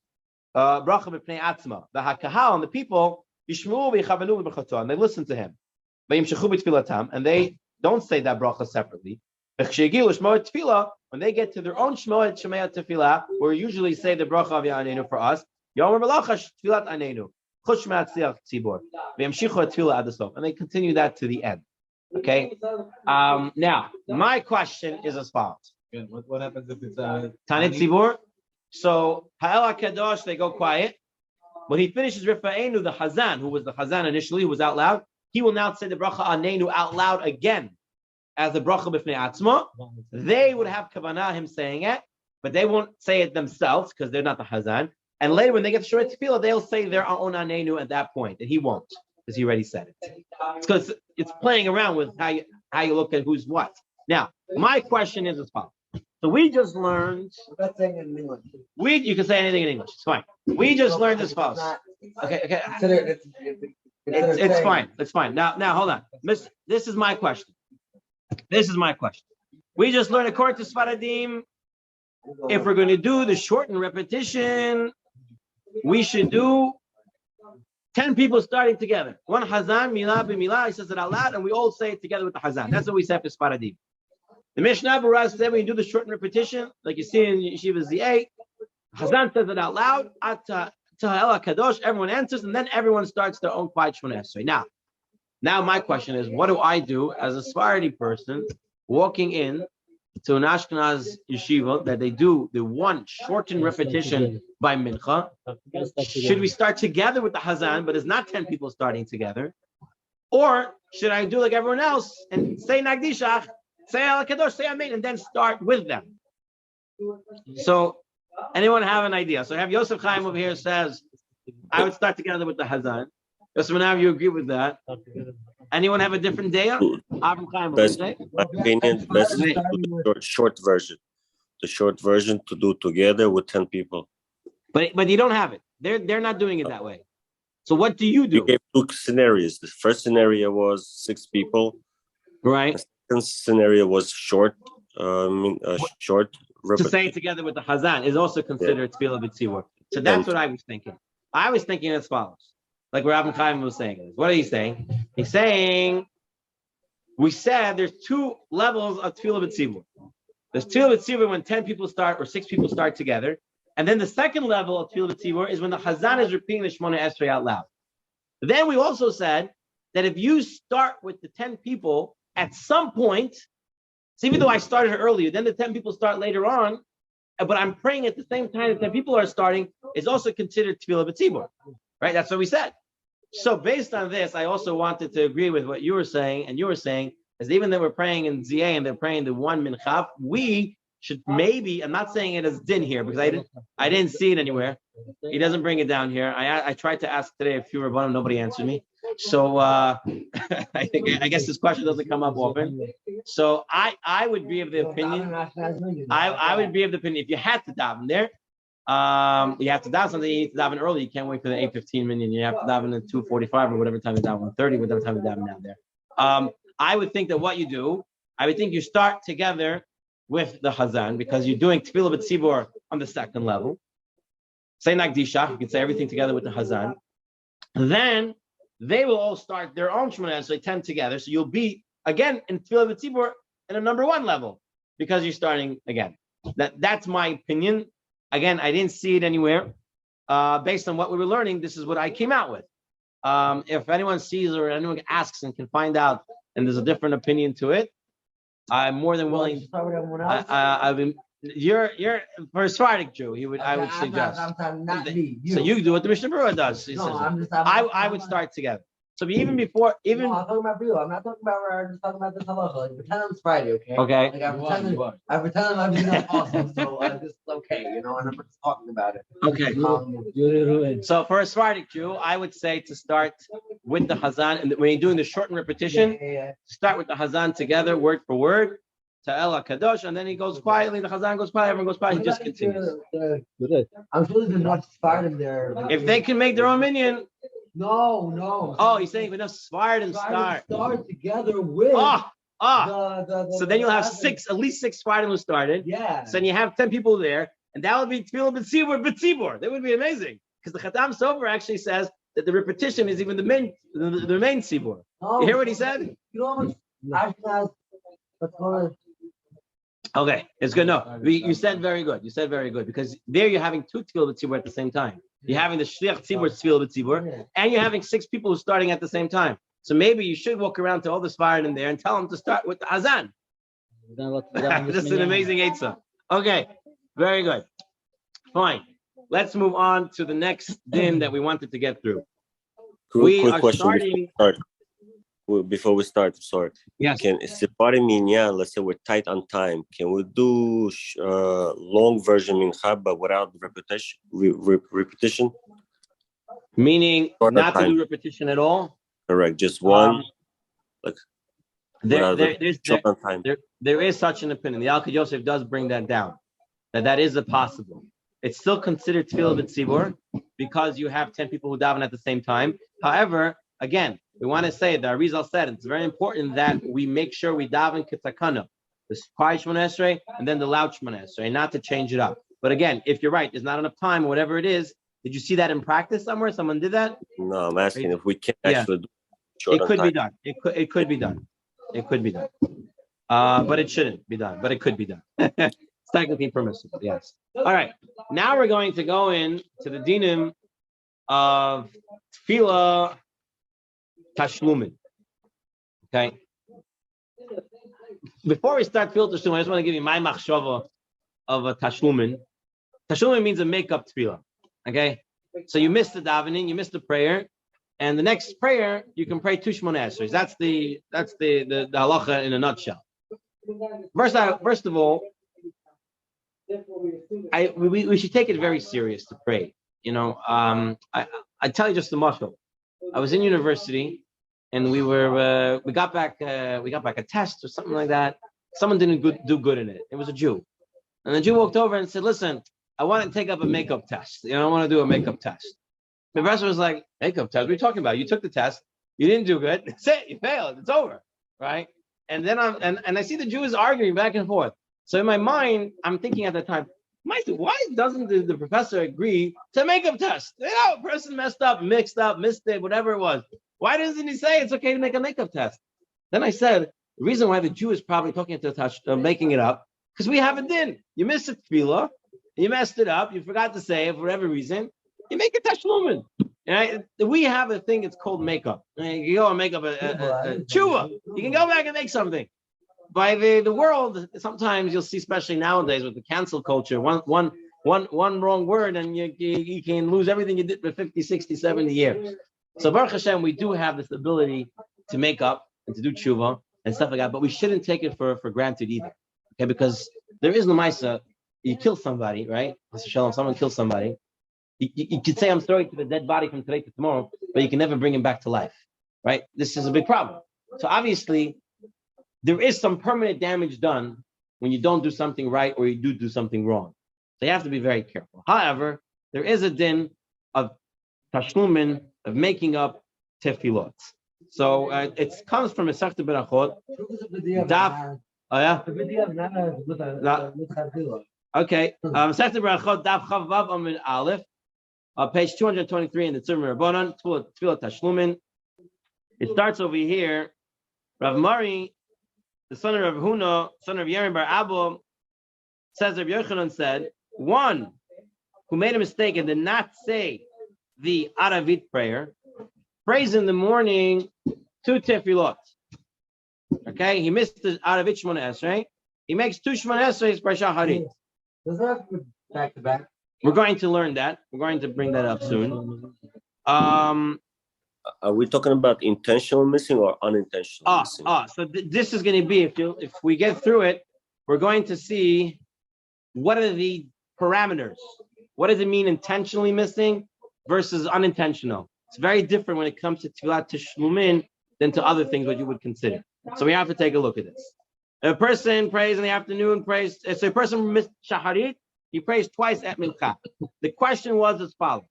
Bracha b'Pnei Atzma. The Hakahal and the people Yishmu v'Yichavenu b'Chato, and they listen to him. V'Yimshechu b'Tfilatam, and they don't say that bracha separately. When they get to their own Shmoed Shemaya Tefillah, where we usually say the bracha of Ya'anenu for us, Yomer Malachash Tfilat Anenu, Chush Ma'atziach Tzibur, V'yamshichu Tefillah Adasov, and they continue that to the end. Okay. Now, my question is as follows. What happens if it's Tanit Tzibur. So Ha'el HaKadosh, they go quiet. When he finishes Rifa'enu, the Hazan, who was the Hazan initially, who was out loud, he will now say the bracha Anenu out loud again as the bracha b'fnei atzma. They would have kavanah him saying it, but they won't say it themselves because they're not the Hazan. And later, when they get the Shorei Tefillah, they'll say their own Anenu at that point, and he won't because he already said it. It's because it's playing around with how you look at who's what. Now, my question is as follows. So we just learned. You can say anything in English. It's fine. We just learned as follows. Okay. It's fine. It's fine. Now, hold on. This is my question. We just learned according to Sfaradim, if we're going to do the shortened repetition, we should do 10 people starting together. One Hazan, Milah b'Milah, he says it out loud, and we all say it together with the Hazan. That's what we say for Sfaradim. The Mishnah Berurah said when you do the shortened repetition, like you see in Yeshiva ZA, Hazan says it out loud, Tahel Kadosh, everyone answers, and then everyone starts their own quiet Shmoneh Esrei. Now my question is, what do I do as a Sephardi person walking in to an Ashkenaz yeshiva that they do the one shortened repetition by Mincha? Should we start together with the Hazan, but it's not 10 people starting together? Or should I do like everyone else and say Nagdishach, say Al Kadosh, say Amen, and then start with them? So, anyone have an idea? So I have Yosef Chaim over here says, I would start together with the Hazan. Yosef Manav, you agree with that? Anyone have a different day? Best, in my opinion, best to do the short version. The short version to do together with 10 people. But you don't have it. They're not doing it that way. So what do you do? We gave 2 scenarios. The first scenario was 6 people. Right. The second scenario was short. Short. To say it together with the Hazan is also considered Tefillah B'Tzibur. So that's what I was thinking. I was thinking as follows. Like Rabbi Chaim was saying. What are you saying? He's saying, we said there's 2 levels of Tefillah B'Tzibur. There's Tefillah B'Tzibur when 10 people start or 6 people start together. And then the second level of Tefillah B'Tzibur is when the Hazan is repeating the Shmoneh Esrei out loud. But then we also said that if you start with the 10 people at some point, so even though I started earlier, then the 10 people start later on, but I'm praying at the same time the 10 people are starting, is also considered Tefillah B'Tzibur. Right? That's what we said. So based on this, I also wanted to agree with what you were saying, and you were saying, is even though we're praying in ZA and they're praying the one minchaf, we should maybe, I'm not saying it as din here, because I didn't see it anywhere. He doesn't bring it down here. I tried to ask today a few Rabbanim, nobody answered me. So I guess this question doesn't come up often. So I would be of the opinion, I would be of the opinion, if you had to daven there, you have to daven something, you need to daven early. You can't wait for the 8:15 minute. You have to daven at 2:45 or whatever time you daven, 1:30, whatever time you daven down there. I would think that what you do, I would think you start together with the Hazan because you're doing Tefillah B'Tzibur on the second level. Say Nagdishach, you can say everything together with the Hazan. Then they will all start their own Shmoneh Esrei 10 together. So you'll be again in Tefillah B'Tzibur in a number 1 level because you're starting again. That's my opinion. Again, I didn't see it anywhere. Based on what we were learning, this is what I came out with. If anyone sees or anyone asks and can find out, and there's a different opinion to it, I'm more than willing. You're for a Sephardic Jew. I would suggest. So you do what the Mishnah Berurah does. I would start together. So even before, I'm talking about real. I'm not talking about where I'm just talking about this halacha. Like, pretend it's Friday, okay? Okay. Like I pretend I'm doing awesome, so this is okay, and I'm just talking about it. Okay. So for a Sephardic Jew, I would say to start with the Hazan, and when you're doing the shortened repetition, start with the Hazan together, word for word, to El Kadosh, and then he goes quietly. The Hazan goes quiet. Everyone goes quiet. He just continues. I'm sure there's enough Sephardim there. If they can make their own minyan. No. Oh, he's saying enough Sephardim start together with. So then you'll have at least six Sephardim who started. Yeah. So then you have 10 people there, and that would be Tefillah B'Tzibur. That would be amazing because the Chatam Sofer actually says that the repetition is even the main Tzibur. You hear what he said? Okay, it's good. No, you said very good. You said very good because there you're having 2 Tefillah B'Tzibur at the same time. You're having the Shliach Tzibur Tefillah B'Tzibur, and you're having 6 people who are starting at the same time. So maybe you should walk around to all the Sephardim in there and tell them to start with the Hazan. This is an amazing Eitzah. Okay, very good. Fine. let's move on to the next din that we wanted to get through. Quick We are question starting. before we start. Sorry. Yes. Can Sipari Minya, let's say we're tight on time, can we do long version mincha but without repetition? Repetition? Meaning Short not to time. do repetition at all. Correct. Just one. There is such an opinion. The Alka Yosef does bring that down. That is a possible. It's still considered tefillah b'tzibur because you have 10 people who daven at the same time. However, again, we want to say that Arizal said it's very important that we make sure we daven kitakana, the quiet Shemona Esrei and then the loud Shemona Esrei, not to change it up. But again, if you're right, there's not enough time or whatever it is. Did you see that in practice somewhere? Someone did that? No, I'm asking if we can actually do short it could on be time. done. It could be done. It could be done. But it shouldn't be done. But it could be done. It's technically permissible. Yes. All right. Now we're going to go in to the dinim of tefillah Tashlumin. Okay. Before we start tefillah Tashlumin, I just want to give you my machshava of a Tashlumin. Tashlumin means a makeup tefillah. Okay. So you missed the davening, you missed the prayer, and the next prayer you can pray two Shemona Esreis. That's the halacha in a nutshell. First of all, we should take it very serious to pray. You know, I tell you just the mashal. I was in university, and we got back a test or something like that. Someone didn't do good in it. It was a Jew, and the Jew walked over and said, "Listen, I want to take up a makeup test. You know, I want to do a makeup test." The professor was like, "Makeup test? What are you talking about? You took the test, you didn't do good. That's it. You failed. It's over, right?" And then I see the Jew is arguing back and forth. So in my mind, I'm thinking at the time, why doesn't the professor agree to a makeup test? You know, a person messed up, mixed up, missed it, whatever it was. Why doesn't he say it's okay to make a makeup test? Then I said, the reason why the Jew is probably talking to making it up, because we have a din. You missed a tefillah, you messed it up, you forgot to say it for whatever reason, you make a tashlumin. Right? We have a thing, it's called makeup. You go and make up a tshuva. You can go back and make something. By the world, sometimes you'll see, especially nowadays with the cancel culture, one wrong word and you can lose everything you did for 50, 60, 70 years. So Baruch Hashem, we do have this ability to make up and to do tshuva and stuff like that, but we shouldn't take it for granted either. Okay, because there is no Maisa. You kill somebody, right? Someone kills somebody. You could say, I'm sorry to the dead body from today to tomorrow, but you can never bring him back to life, right? This is a big problem. So obviously, there is some permanent damage done when you don't do something right or you do something wrong. So you have to be very careful. However, there is a din of tashlumin, of making up tefillot. So it comes from a Masechta Berachot. Daf. Oh yeah. Okay. Masechta Berachot Daf Chavav Amud Aleph. Page 223 in the Tzurba Rabbanon, Tefillah Tashlumin. It starts over here. Rav Mari, the son of Rav Huna, son of Yerim Bar Abba, says Rav Yochanan said, one who made a mistake and did not say the Aravit prayer, prays in the morning two tefillot. Okay, he missed the Aravit Shemona Esrei. He makes two Shemona Esreis by Shacharit. Does that have to be back to back? We're going to learn that. We're going to bring that up soon. Are we talking about intentional missing or unintentional missing? So this is going to be, if we get through it, we're going to see what are the parameters. What does it mean intentionally missing versus unintentional? It's very different when it comes to Tefillat Tashlumin than to other things that you would consider. So we have to take a look at this. A person prays in the afternoon, so a person missed Shacharit, he prays twice at Mincha. The question was as follows.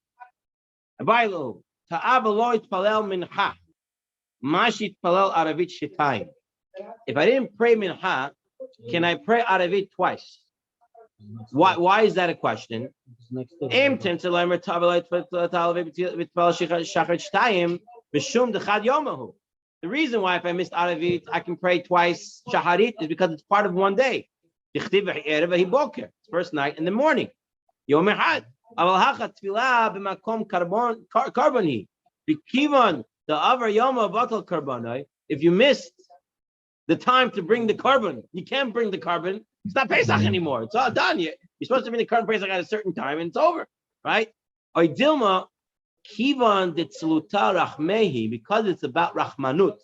If I didn't pray Mincha, can I pray Aravit twice? Why is that a question? The reason why if I missed Aravit, I can pray twice Shacharit is because it's part of one day. It's first night and the morning. Yom Echad. If you missed the time to bring the carbon, you can't bring the carbon. It's not Pesach anymore. It's all done. You're supposed to bring the carbon Pesach at a certain time, and it's over. right? Or Dilma, Kivan ditzluta rachmehi, because it's about rachmanut.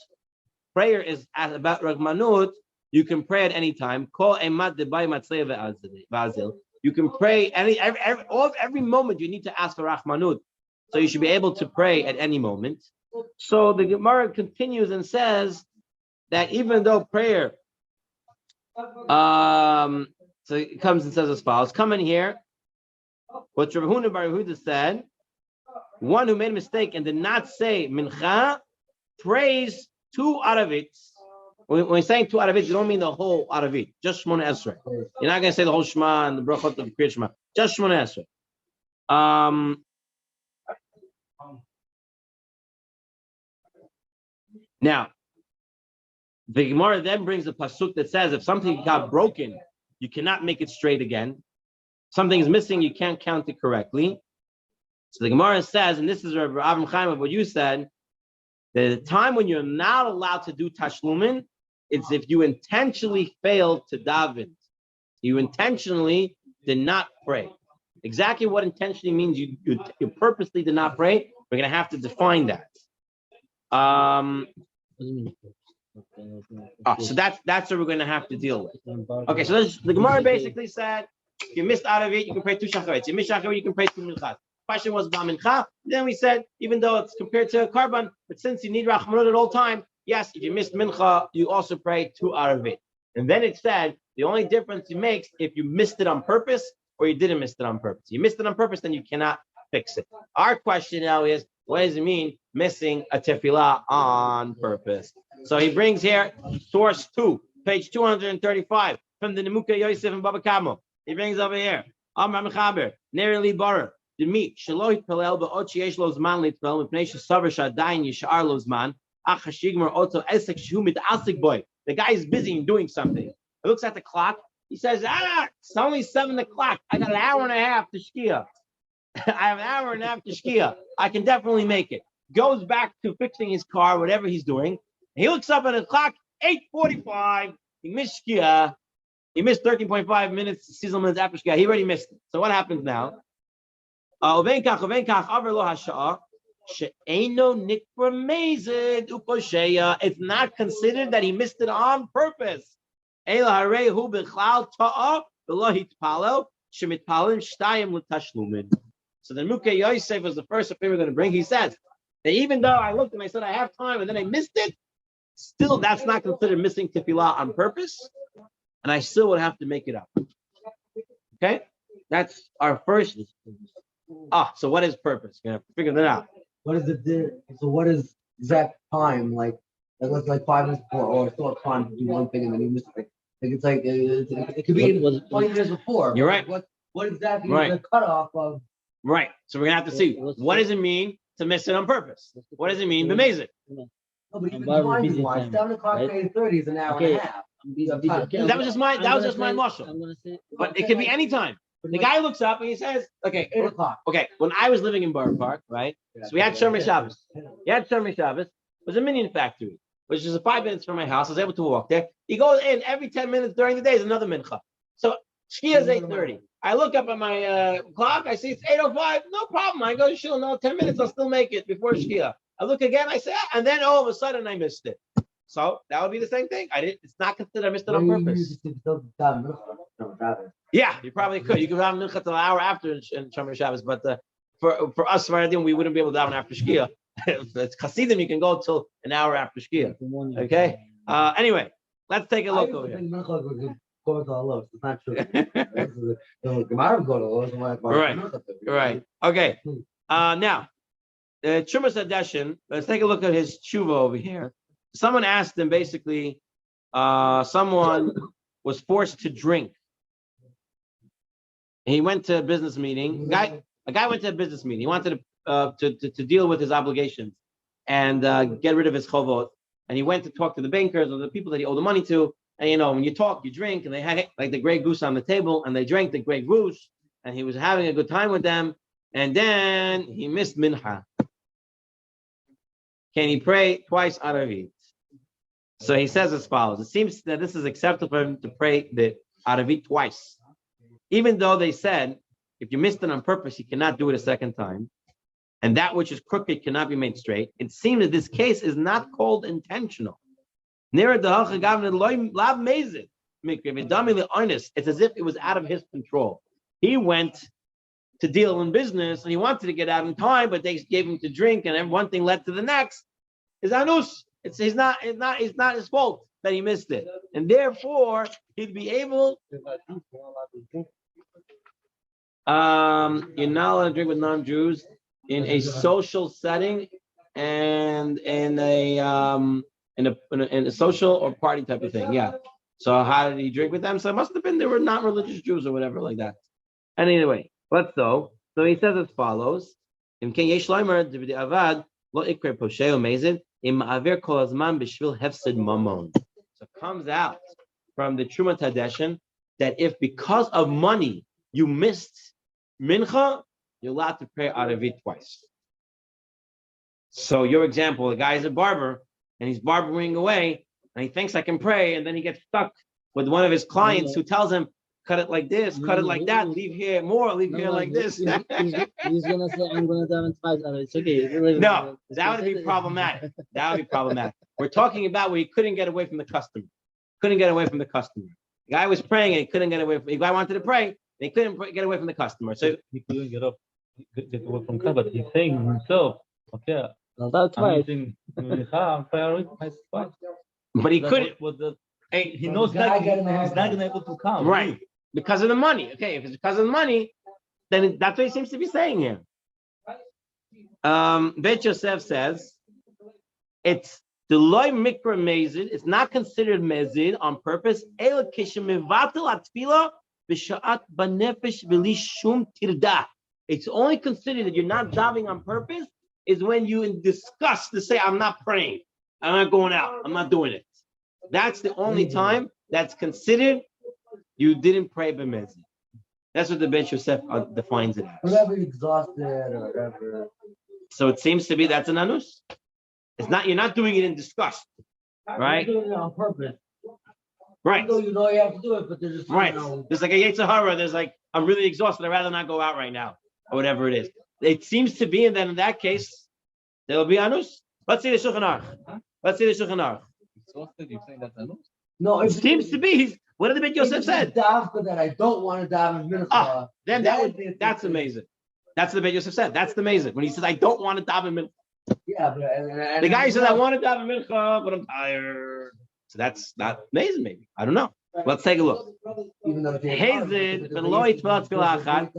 Prayer is about rachmanut. You can pray at any time. Kol emad debay matzeh ve'azil. You can pray every moment. You need to ask for rachmanut, so you should be able to pray at any moment. So the Gemara continues and says that even though prayer, so it comes and says as follows: come in here. What Rav Huna bar Yehuda said, one who made a mistake and did not say mincha prays 2 aravit. When you're saying 2 aravit, you don't mean the whole aravit, just Shmona Esrei. You're not going to say the whole Shema and the brachot of the Kriyat Shema, just Shmona Esrei. Now, the Gemara then brings a pasuk that says if something got broken, you cannot make it straight again. Something is missing, you can't count it correctly. So the Gemara says, and this is Rabbi Avram Chaim of what you said, the time when you're not allowed to do Tashlumin, it's if you intentionally failed to daven. You intentionally did not pray. Exactly what intentionally means, you purposely did not pray. We're going to have to define that. So that's what we're going to have to deal with. Okay, so the Gemara basically said, if you missed out of it, you can pray 2 shacharit. You missed shacharit, you can pray 2 minchas. Question was about mincha. Then we said, even though it's compared to a carbon, but since you need rachmanut at all time, yes, if you missed mincha, you also pray 2 out of it. And then it said, the only difference it makes if you missed it on purpose or you didn't miss it on purpose. You missed it on purpose, then you cannot fix it. Our question now is, what does it mean missing a tefillah on purpose? So he brings here source 2, page 235 from the Nemuka Yosef and Baba Kamo. He brings over here. Amar Mechaber, Nereli Barer, the meat, Shalohi Pelel, but Ochiesh Lozman Litpel, with Nation Savar Shadain Yishar Lozman, Achashigmer Oto Esek Shumit Asik boy. The guy is busy doing something. He looks at the clock. He says, it's only 7 o'clock. I got an hour and a half to shkia. I have an hour and a half to shkia. I can definitely make it. Goes back to fixing his car, whatever he's doing. He looks up at the clock, 8:45. He missed shkia. He missed 13.5 minutes, seasonal minutes after shkia. He already missed it. So what happens now? It's not considered that he missed it on purpose. So the Muke Yosef was the first opinion we're going to bring. He says that even though I looked and I said I have time and then I missed it, still that's not considered missing tefillah on purpose, and I still would have to make it up. Okay, that's our first. So what is purpose? You're gonna figure that out. What is it? So what is exact time? Like let's like 5 minutes before, or still have time to do one thing and then you miss it. It's like it could be 20 minutes before. You're right. What exactly is the cutoff of? Right. So we're gonna have to see what does it mean to miss it on purpose. What does it mean to miss it? No, but even timing-wise, 7 o'clock to 8:30 is an hour and a half. That was just my muscle. But it could be any time. The guy looks up and he says, okay, 8 o'clock. Okay, when I was living in Borough Park, right? So we had Shomer Shabbos. We had Shomer Shabbos. It was a minion factory, which is 5 minutes from my house. I was able to walk there. He goes in every 10 minutes during the day is another mincha. So Shkia is 8:30. I look up at my clock. I see it's 8:05. No problem. I go, sure, no, 10 minutes. I'll still make it before Shkia. I look again. I say, and then all of a sudden I missed it. So that would be the same thing. It's not considered I missed it on purpose. Yeah, you probably could. You could have mincha till an hour after in Shomer Shabbos, but for us, we wouldn't be able to daven after Shkia. If it's Hasidim, you can go till an hour after Shkia. Okay. Anyway, let's take a look over here. It's not true. Right. Okay. Now, Chumas Hadeshin, let's take a look at his tshuva over here. Someone asked him basically, someone was forced to drink. He went to a business meeting. A guy went to a business meeting. He wanted to deal with his obligations and get rid of his chovot. And he went to talk to the bankers or the people that he owed the money to. And when you talk, you drink. And they had like the Grey Goose on the table, and they drank the Grey Goose. And he was having a good time with them. And then he missed mincha. Can he pray twice Aravit? So he says as follows. It seems that this is acceptable for him to pray the Aravit twice. Even though they said if you missed it on purpose, you cannot do it a second time. And that which is crooked cannot be made straight. It seems that this case is not called intentional. It's as if it was out of his control. He went to deal in business and he wanted to get out in time, but they gave him to drink, and then one thing led to the next. Is anus. It's not his fault that he missed it. And therefore he'd be able you're not allowed to drink with non-Jews in a social setting and in a social or party type of thing. Yeah. So how did he drink with them? So it must have been they were not religious Jews or whatever like that. And anyway, let's go. So he says as follows: so it comes out from the Truma Tradition that if because of money you missed mincha, you're allowed to pray Arevit twice. So your example, the guy is a barber and he's barbering away and he thinks I can pray, and then he gets stuck with one of his clients who tells him, cut it like this, cut it like that, leave here more, leave here like this. He's gonna say, I'm gonna do it twice. It's okay. No, that would be problematic. We're talking about where he couldn't get away from the customer. The guy was praying and he couldn't get away from. The guy wanted to pray and he couldn't get away from the customer. So he couldn't get away from God, but he's saying himself, okay, That's twice. But he couldn't. He knows that he's not going to be able to come. Right. Because of the money. Okay, if it's because of the money, then that's what he seems to be saying here. Bet Yosef says it's the loy mikra mezid. It's not considered mezid on purpose. It's only considered that you're not davening on purpose is when you in disgust to say, I'm not praying. I'm not going out. I'm not doing it. That's the only time that's considered you didn't pray b'mezid. That's what the Bet Yosef defines it as. Whatever you're exhausted or whatever. So it seems to be that's an anus. It's not. You're not doing it in disgust, right? You're doing it on purpose. Right. You know you have to do it, but there's just Right. There's like a Yetzer Hara. There's like, I'm really exhausted. I'd rather not go out right now, or whatever it is. It seems to be, and then in that case, there will be anus. Let's see the Shulchan Aruch. Exhausted, you saying that's anus? No, It seems to be. What did the Bet Yosef said? Davka that I don't want to dive in mincha. Then that's amazing. That's what the Bet Yosef said. That's amazing. When he says, I don't want to daven mincha. Yeah, but The guy says, I want to daven mincha, but I'm tired. So that's not amazing, maybe. I don't know. Let's take a look. even though Hazed, ben lo yitfel tefillah achat,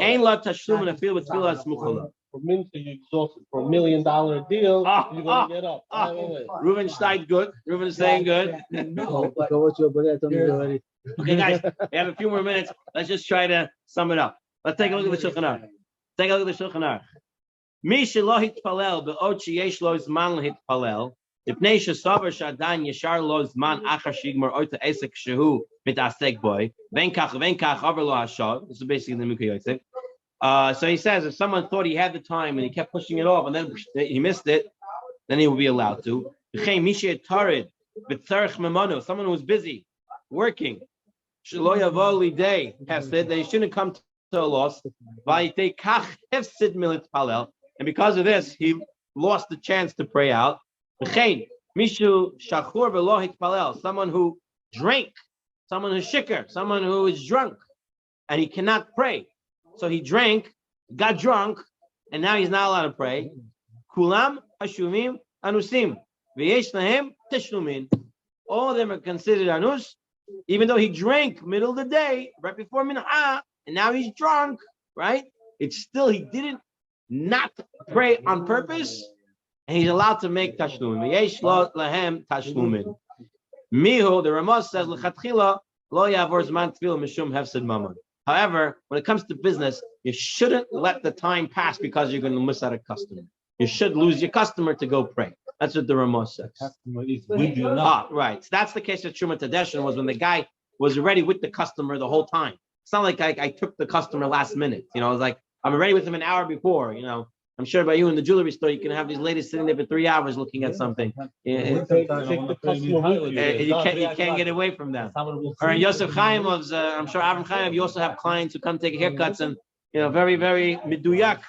ein la tashlumin afil b'tefillah smucha lo. For mincha, you exhausted for $1 million deal. You're gonna get up. Reuven Stein, good. Reuven is saying good. No, but Okay, guys, we have a few more minutes. Let's just try to sum it up. Let's take a look at the Shulchan Aruch. Mi shelo hitpalel be'od sheyesh lo zman hitpalel. Ipnei shesavar sh'adan yeshar lo zman achar shigmar oita esek shehu mitasek boy. Ven kach aver lo hashav. This is basically the Mikra Yosef. So he says if someone thought he had the time and he kept pushing it off and then he missed it, then he will be allowed to. Someone who was busy working, they shouldn't come to a loss. And because of this, he lost the chance to pray out. Someone who drank, someone who's shikar, someone who is drunk, and he cannot pray. So he drank, got drunk, and now he's not allowed to pray. Kulam hashuvim anusim v'yesh lahem tashlumin. All of them are considered anus, even though he drank middle of the day, right before mincha, and now he's drunk, right? It's still, he didn't not pray on purpose, and he's allowed to make tashlumin. V'yesh lahem tashlumin. Mihu, the Ramah says, l'chatchila lo yavor zman tefillah mishum hefsed mamon. However, when it comes to business, you shouldn't let the time pass because you're going to miss out a customer. You should lose your customer to go pray. That's what the Ramah says. Right. So that's the case of Truma Tradition, was when the guy was already with the customer the whole time. It's not like I took the customer last minute. You know, I was like, I'm already with him an hour before. You know, I'm sure by you in the jewelry store, you can have these ladies sitting there for 3 hours looking at something. You can't get away from them. Or in Yosef Chaim, I'm sure Avram Chaim, you also have clients who come take haircuts and very, very miduyak,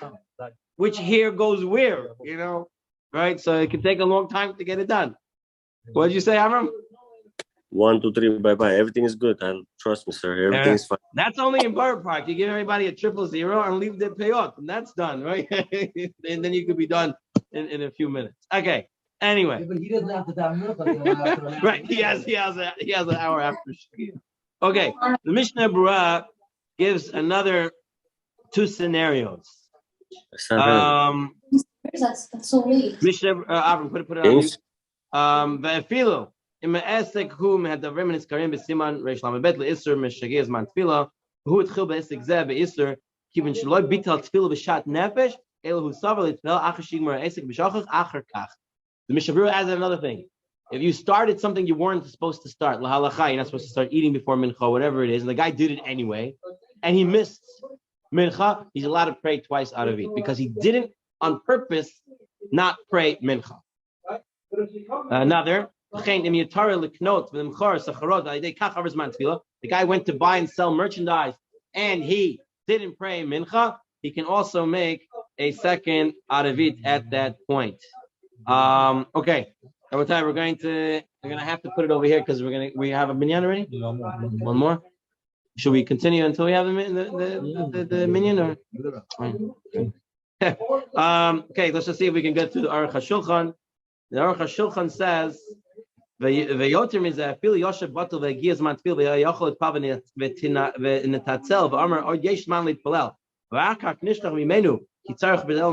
which here goes where, right? So it can take a long time to get it done. What did you say, Amram? 1, 2, 3, bye. Everything is good. And trust me, sir. Everything is fine. That's only in Borough Park. You give everybody a 000 and leave the payot, and that's done, right? And then you could be done in a few minutes. Okay. Anyway. But he doesn't have to have milk. Right. He has an hour after Shkia. Okay. The Mishnah Berurah gives another 2 scenarios. That's so late. Mishnah Avram, put it on mute. Ve'efilo. Im esek hu mehadavrim nizkarim b'siman reish lamebet le'isur meshagir zman tefila hu etchil be'esek zeh be'isur kivin sheloi bital tefila b'shat nefesh elu hu savar l'tefila achar shigmar esek b'shachach achar kach. The Mishnah Berurah adds another thing. If you started something you weren't supposed to start, lahalacha, you're not supposed to start eating before mincha, whatever it is, and the guy did it anyway, and he missed mincha, he's allowed to pray twice out of it because he didn't on purpose not pray mincha. Another. The guy went to buy and sell merchandise and he didn't pray mincha. He can also make a second out of it at that point. Okay, we're going to have to put it over here because we have a minyan already. One more. Should we continue until we have the minyan or? Okay, let's just see if we can get to the Aruch HaShulchan. The Aruch HaShulchan says. ויותר מזה, אפילו יושב בטל והגיע זמן תפילה ויכול להתפלל ונתעצל ואומר עוד יש זמן להתפלל ואחר כך נשכח ממנו כי צריך בדל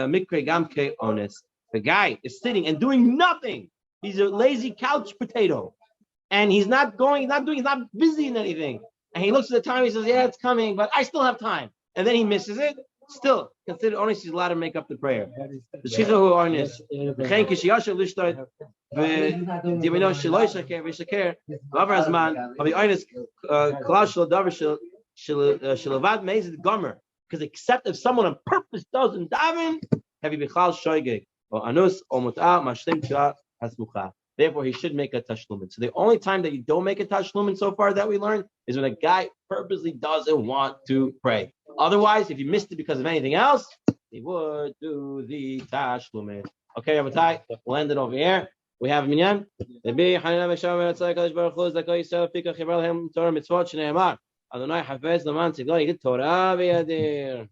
מקרה גם כאונס. The guy is sitting and doing nothing. He's a lazy couch potato and he's not busy in anything, and he looks at the time, he says, yeah, it's coming, but I still have time, and then he misses it. Still considered honest, he's allowed to make up the prayer. The shikha who honest. Because except if someone on purpose doesn't daven, therefore he should make a tashlumin. So the only time that you don't make a tashlumin so far that we learned is when a guy purposely doesn't want to pray. Otherwise, if you missed it because of anything else, he would do the tashlumin. Okay, Rabbatai, we'll end it over here. We have minyan. Adonai hafez laman tziglo yigit Torah v'yadir.